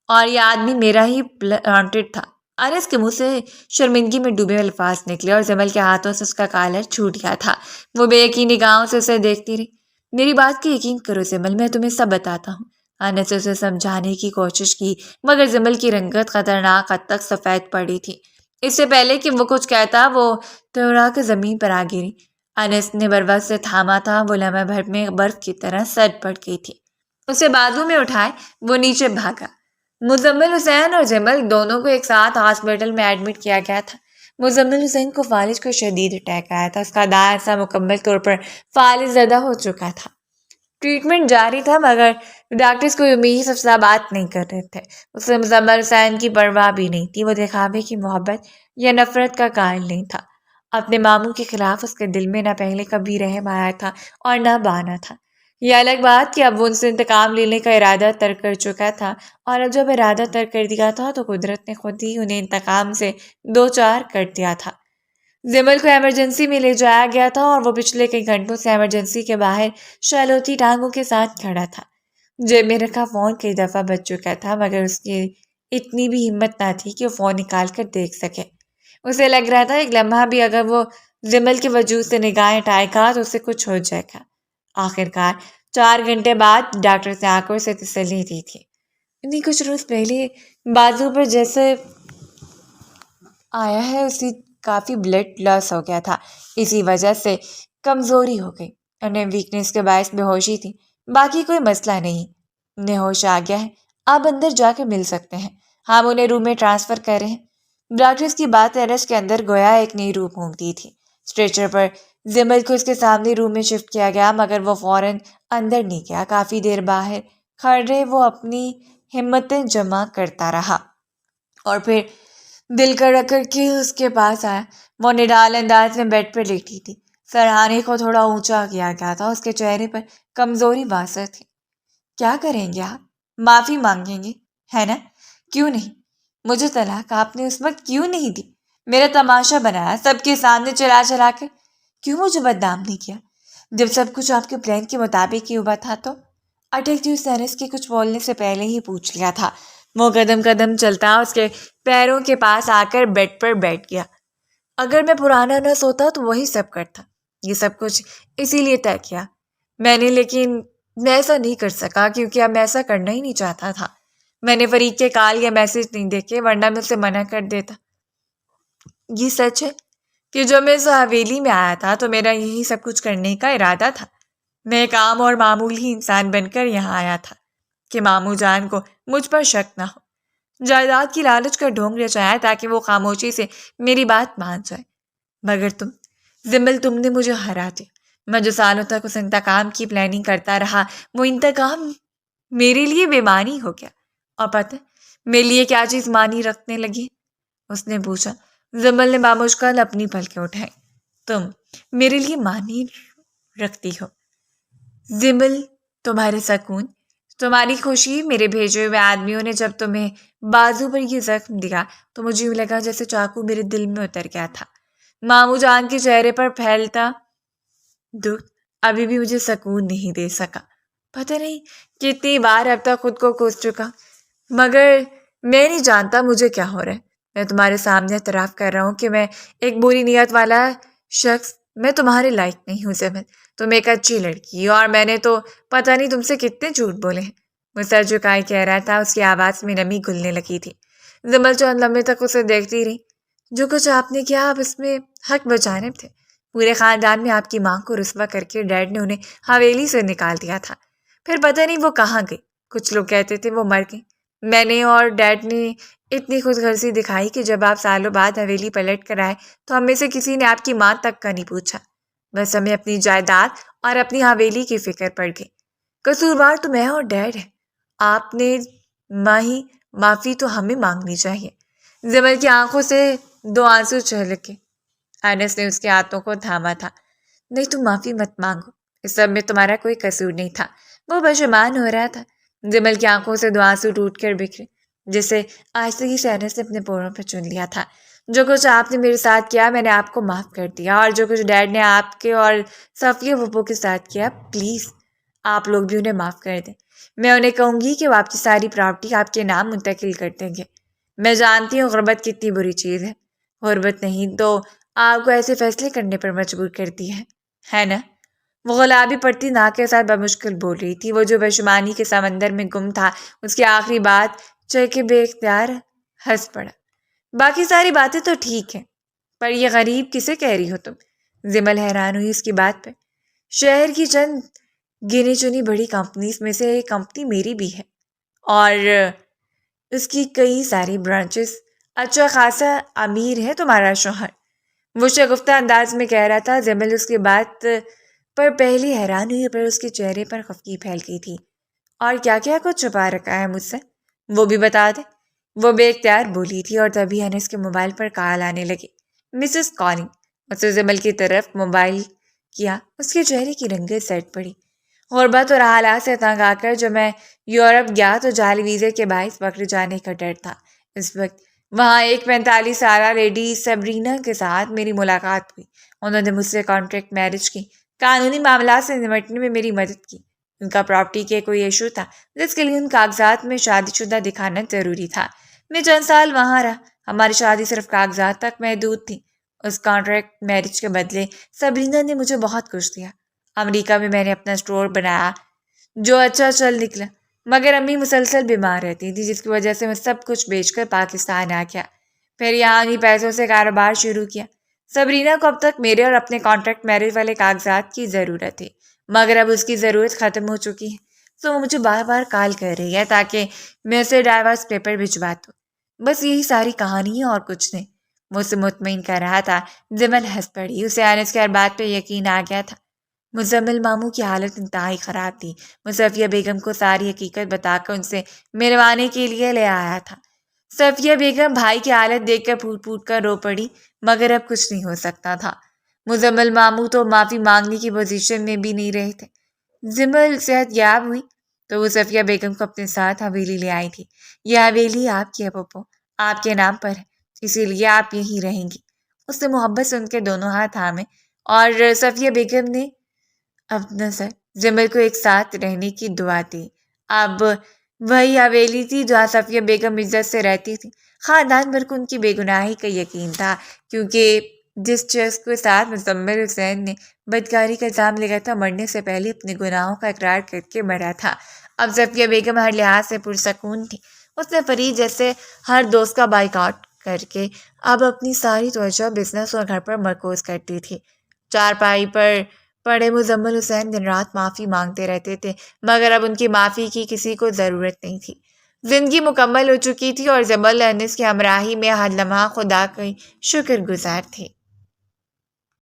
A: اور یہ آدمی میرا ہی پلانٹڈ تھا۔ انس کے منہ سے شرمندگی میں ڈوبے الفاظ نکلے اور جمل کے ہاتھوں سے اس کا کالر چھوٹ گیا تھا۔ وہ بے یقین نگاہوں سے اسے دیکھتی رہی۔ میری بات کی یقین کرو جمل، میں تمہیں سب بتاتا ہوں۔ انس اسے سمجھانے کی کوشش کی مگر جمل کی رنگت خطرناک حد تک سفید پڑی تھی۔ اس سے پہلے کہ وہ کچھ کہتا وہ توڑا کے زمین پر آ گری۔ انس نے بروقت سے تھاما تھا۔ وہ لمحے بھر میں برف کی طرح سٹ پڑ گئی تھی۔ اسے بازو میں اٹھائے وہ نیچے بھاگا۔ مزمل حسین اور جمل دونوں کو ایک ساتھ ہاسپٹل میں ایڈمٹ کیا گیا تھا۔ مزمل حسین کو فالج کو شدید اٹیک آیا تھا۔ اس کا دائیں حصہ مکمل طور پر فالج زدہ ہو چکا تھا۔ ٹریٹمنٹ جاری تھا مگر ڈاکٹرز کوئی امید افزا بات نہیں کر رہے تھے۔ اسے مزمل حسین کی پرواہ بھی نہیں تھی۔ وہ دکھاوے کی محبت یا نفرت کا قائل نہیں تھا۔ اپنے ماموں کے خلاف اس کے دل میں نہ پہلے کبھی رحم آیا تھا اور نہ بانا تھا۔ یہ الگ بات کہ اب وہ ان سے انتقام لینے کا ارادہ ترک کر چکا تھا، اور اب جب ارادہ ترک کر دیا تھا تو قدرت نے خود ہی انہیں انتقام سے دوچار کر دیا تھا۔ جمل کو ایمرجنسی میں لے جایا گیا تھا اور وہ پچھلے کئی گھنٹوں سے ایمرجنسی کے باہر شالوتی ٹانگوں کے ساتھ کھڑا تھا۔ جیب میں رکھا فون کئی دفعہ بج چکا تھا مگر اس کی اتنی بھی ہمت نہ تھی کہ وہ فون نکال کر دیکھ سکے۔ اسے لگ رہا تھا ایک لمحہ بھی اگر وہ جمل کے وجود سے نگاہیں ہٹائے گا تو اسے کچھ ہو جائے گا۔ آخرکار 4 گھنٹے بعد ڈاکٹر نے آ کر اسے تسلی دی تھی۔ انہیں کچھ روز پہلے بازو پر جیسے آیا ہے، اسی کافی بلڈ لاس ہو گیا تھا، اسی وجہ سے کمزوری ہو گئی۔ انہیں ویکنس کے باعث بے ہوشی تھی، باقی کوئی مسئلہ نہیں۔ انہیں ہوش آ گیا ہے، آپ اندر جا کے مل سکتے ہیں، ہم انہیں روم میں ٹرانسفر کر رہے ہیں۔ ڈاکٹرز کی بات ایرس کے اندر گویا ایک نئی روح پھونکتی تھی۔ اسٹریچر پر جمل کو اس کے سامنے روم میں شفٹ کیا گیا مگر وہ فوراً اندر نہیں گیا۔ کافی دیر باہر کھڑے وہ اپنی ہمتیں جمع کرتا رہا اور پھر دل کڑک کر کے اس کے پاس آیا۔ وہ نڈال انداز میں بیڈ پر لیٹی تھی۔ سرہانے کو تھوڑا اونچا کیا گیا تھا، اس کے چہرے پر کمزوری واضح تھی۔ کیا کریں گے آپ؟ معافی مانگیں گے، ہے نا؟ کیوں نہیں؟ مجھے طلاق آپ نے اس وقت کیوں نہیں دی؟ میرا تماشا بنایا سب کے سامنے چلا چلا کر؟ کیوں مجھے بدنام نہیں کیا جب سب کچھ آپ کے پلان کے مطابق ہی ہوا تھا؟ تو اٹکتی اس انس کے کچھ بولنے سے پہلے ہی پوچھ لیا تھا۔ وہ قدم قدم چلتا اس کے پیروں کے پاس آ کر بیڈ پر بیٹھ گیا۔ اگر میں پرانا انس ہوتا تو وہی سب کرتا، یہ سب کچھ اسی لیے طے کیا میں نے، لیکن میں ایسا نہیں کر سکا کیونکہ اب میں ایسا کرنا ہی نہیں چاہتا تھا۔ میں نے فریق کے کال یا میسج نہیں دیکھے، ورنہ میں اسے منع کر دیتا۔ یہ سچ ہے کہ جب میں اس حویلی میں آیا تھا تو میرا یہی سب کچھ کرنے کا ارادہ تھا۔ میں ایک عام اور معمولی انسان بن کر یہاں آیا تھا کہ ماموں جان کو مجھ پر شک نہ ہو۔ جائیداد کی لالچ کا ڈھونگ رچایا تاکہ وہ خاموشی سے میری بات مان جائے، مگر تم نے مجھے ہرا دیا۔ میں جو سالوں تک اس انتقام کی پلاننگ کرتا رہا، وہ انتقام میرے لیے بے معنی ہو گیا۔ اور پتہ میرے لیے کیا چیز معنی رکھنے لگی؟ اس نے پوچھا۔ زمل نے بامشکل اپنی پلکیں اٹھائیں۔ تم میرے لیے معنی رکھتی ہو زمل؟ تمہارے سکون، تمہاری خوشی۔ میرے بھیجے ہوئے آدمیوں نے جب تمہیں بازو پر یہ زخم دیا تو مجھے یوں لگا جیسے چاقو میرے دل میں اتر گیا تھا۔ ماموں جان کے چہرے پر پھیلتا دکھ ابھی بھی مجھے سکون نہیں دے سکا۔ پتہ نہیں کتنی بار اب تک خود کو کوس چکا، مگر میں نہیں جانتا مجھے کیا ہو رہا ہے۔ میں تمہارے سامنے اعتراف کر رہا ہوں کہ میں ایک بری نیت والا شخص، میں تمہارے لائق نہیں ہوں زمل۔ تم ایک اچھی لڑکی اور میں نے تو پتہ نہیں تم سے کتنے جھوٹ بولے ہیں۔ وہ سر جھکائے کہہ رہا تھا، اس کی آواز میں نمی گھلنے لگی تھی۔ زمل چند لمحے تک اسے دیکھتی رہی۔ جو کچھ آپ نے کیا آپ اس میں حق بجانب تھے۔ پورے خاندان میں آپ کی ماں کو رسوا کر کے ڈیڈ نے انہیں حویلی سے نکال دیا تھا، پھر پتہ نہیں وہ کہاں گئی۔ کچھ لوگ کہتے تھے وہ مر گئی۔ میں نے اور ڈیڈ نے اتنی خود غرضی دکھائی کہ جب آپ سالوں بعد حویلی پلٹ کر آئے تو ہم میں سے کسی نے آپ کی ماں تک کا نہیں پوچھا۔ بس ہمیں اپنی جائیداد اور اپنی حویلی کی فکر پڑ گئی۔ قصوروار تو میں اور ڈیڈ ہے۔ آپ نے معافی تو ہمیں مانگنی چاہیے۔ زمل کی آنکھوں سے 2 آنسو چھلکے۔ انس نے اس کے ہاتھوں کو تھاما تھا۔ نہیں، تم معافی مت مانگو، اس سب میں تمہارا کوئی قصور نہیں تھا۔ وہ پشیمان ہو رہا تھا۔ زمل کی آنکھوں سے 2 آنسو ٹوٹ کر بکھرے، جسے آہستگی سے انس نے اپنے پوروں پر چن لیا تھا۔ جو کچھ آپ نے میرے ساتھ کیا میں نے آپ کو معاف کر دیا، اور جو کچھ ڈیڈ نے آپ کے اور صفیہ پھپھو کے ساتھ کیا، پلیز آپ لوگ بھی انہیں معاف کر دیں۔ میں انہیں کہوں گی کہ وہ آپ کی ساری پراپرٹی آپ کے نام منتقل کر دیں گے۔ میں جانتی ہوں غربت کتنی بری چیز ہے، غربت نہیں تو آپ کو ایسے فیصلے کرنے پر مجبور کرتی ہے نا؟ وہ غلابی پڑتی ناک کے ساتھ بمشکل بول رہی تھی۔ وہ جو بشمانی کے سمندر میں گم تھا، اس کی آخری بات چہ بے اختیار ہنس پڑا۔ باقی ساری باتیں تو ٹھیک ہیں، پر یہ غریب کسے کہہ رہی ہو تم؟ زمل حیران ہوئی اس کی بات پہ۔ شہر کی چند گنی چنی بڑی کمپنیز میں سے ایک کمپنی میری بھی ہے، اور اس کی کئی ساری برانچز۔ اچھا خاصا امیر ہے تمہارا شوہر، وہ شگفتہ انداز میں کہہ رہا تھا۔ زمل اس کی بات پر پہلی حیران ہوئی، پر اس کے چہرے پر خفگی پھیل گئی تھی۔ اور کیا کیا کچھ چھپا رکھا ہے مجھ سے، وہ بھی بتا دے، وہ بے اختیار بولی تھی۔ اور تبھی انس کے موبائل پر کال آنے لگی۔ Mrs calling. اسے زمل کی طرف موبائل کیا۔ اس کے چہرے کی رنگت سٹ پڑی۔ غربت اور حالات سے تنگ آ کر جب میں یورپ گیا تو جعلی ویزے کے باعث پکڑ جانے کا ڈر تھا۔ اس وقت وہاں ایک 45 سالہ لیڈی سیبرینا کے ساتھ میری ملاقات ہوئی۔ انہوں نے مجھ سے کانٹریکٹ میرج کی قانونی معاملات سے نمٹنے میں میری مدد کی۔ ان کا پراپرٹی کے کوئی ایشو تھا جس کے لیے ان کاغذات میں شادی شدہ دکھانا ضروری تھا۔ میں چند سال وہاں رہا۔ ہماری شادی صرف کاغذات تک محدود تھی۔ اس کانٹریکٹ میرج کے بدلے سبرینا نے مجھے بہت کچھ دیا۔ امریکہ میں میں نے اپنا اسٹور بنایا جو اچھا چل نکلا، مگر امی مسلسل بیمار رہتی تھی، جس کی وجہ سے میں سب کچھ بیچ کر پاکستان آ گیا۔ پھر یہاں انہیں پیسوں سے کاروبار شروع کیا۔ سبرینا کو اب تک میرے اور اپنے کانٹریکٹ میرج والے کاغذات کی ضرورت تھی، مگر اب اس کی ضرورت ختم ہو چکی ہے، تو وہ مجھے بار بار کال کر رہی ہے تاکہ میں اسے ڈائیورس پیپر بھجوا دوں۔ بس یہی ساری کہانی ہے اور کچھ نہیں، وہ اسے مطمئن کر رہا تھا۔ زمل ہنس پڑی۔ اسے انس کی ہر بات پہ یقین آ گیا تھا۔ مزمل ماموں کی حالت انتہائی خراب تھی۔ وہ صفیہ بیگم کو ساری حقیقت بتا کر ان سے ملوانے کے لیے لے آیا تھا۔ صفیہ بیگم بھائی کی حالت دیکھ کر پھوٹ پھوٹ کر رو پڑی، مگر اب کچھ نہیں ہو سکتا تھا۔ مزمل ماموں تو معافی مانگنے کی پوزیشن میں بھی نہیں رہے تھے۔ زمل صحت یاب ہوئی۔ تو وہ صفیہ بیگم کو اپنے ساتھ حویلی لے آئی تھی۔ یہ حویلی آپ کی ہے پھپھو، آپ کے نام پر ہے، اسی لیے آپ یہیں رہیں گی۔ اس نے محبت سے ان کے دونوں ہاتھ تھامے اور صفیہ بیگم نے اپنا سر جمل کو ایک ساتھ رہنے کی دعا دی۔ اب وہی حویلی تھی جہاں صفیہ بیگم عزت سے رہتی تھی۔ خاندان بھر کو ان کی بے گناہی کا یقین تھا، کیونکہ جس شخص کے ساتھ مزمل حسین نے بدکاری کا الزام لگا تھا، مرنے سے پہلے اپنے گناہوں کا اقرار کر کے مرا تھا۔ اب صفیہ بیگم ہر لحاظ سے پرسکون تھی۔ اس نے فرید جیسے ہر دوست کا بائیکاٹ کر کے اب اپنی ساری توجہ بزنس اور گھر پر مرکوز کرتی تھی۔ چارپائی پر پڑے مزمل حسین دن رات معافی مانگتے رہتے تھے، مگر اب ان کی معافی کی کسی کو ضرورت نہیں تھی۔ زندگی مکمل ہو چکی تھی اور جمل انس کی ہمراہی میں ہر لمحہ خدا کی شکر گزار تھے۔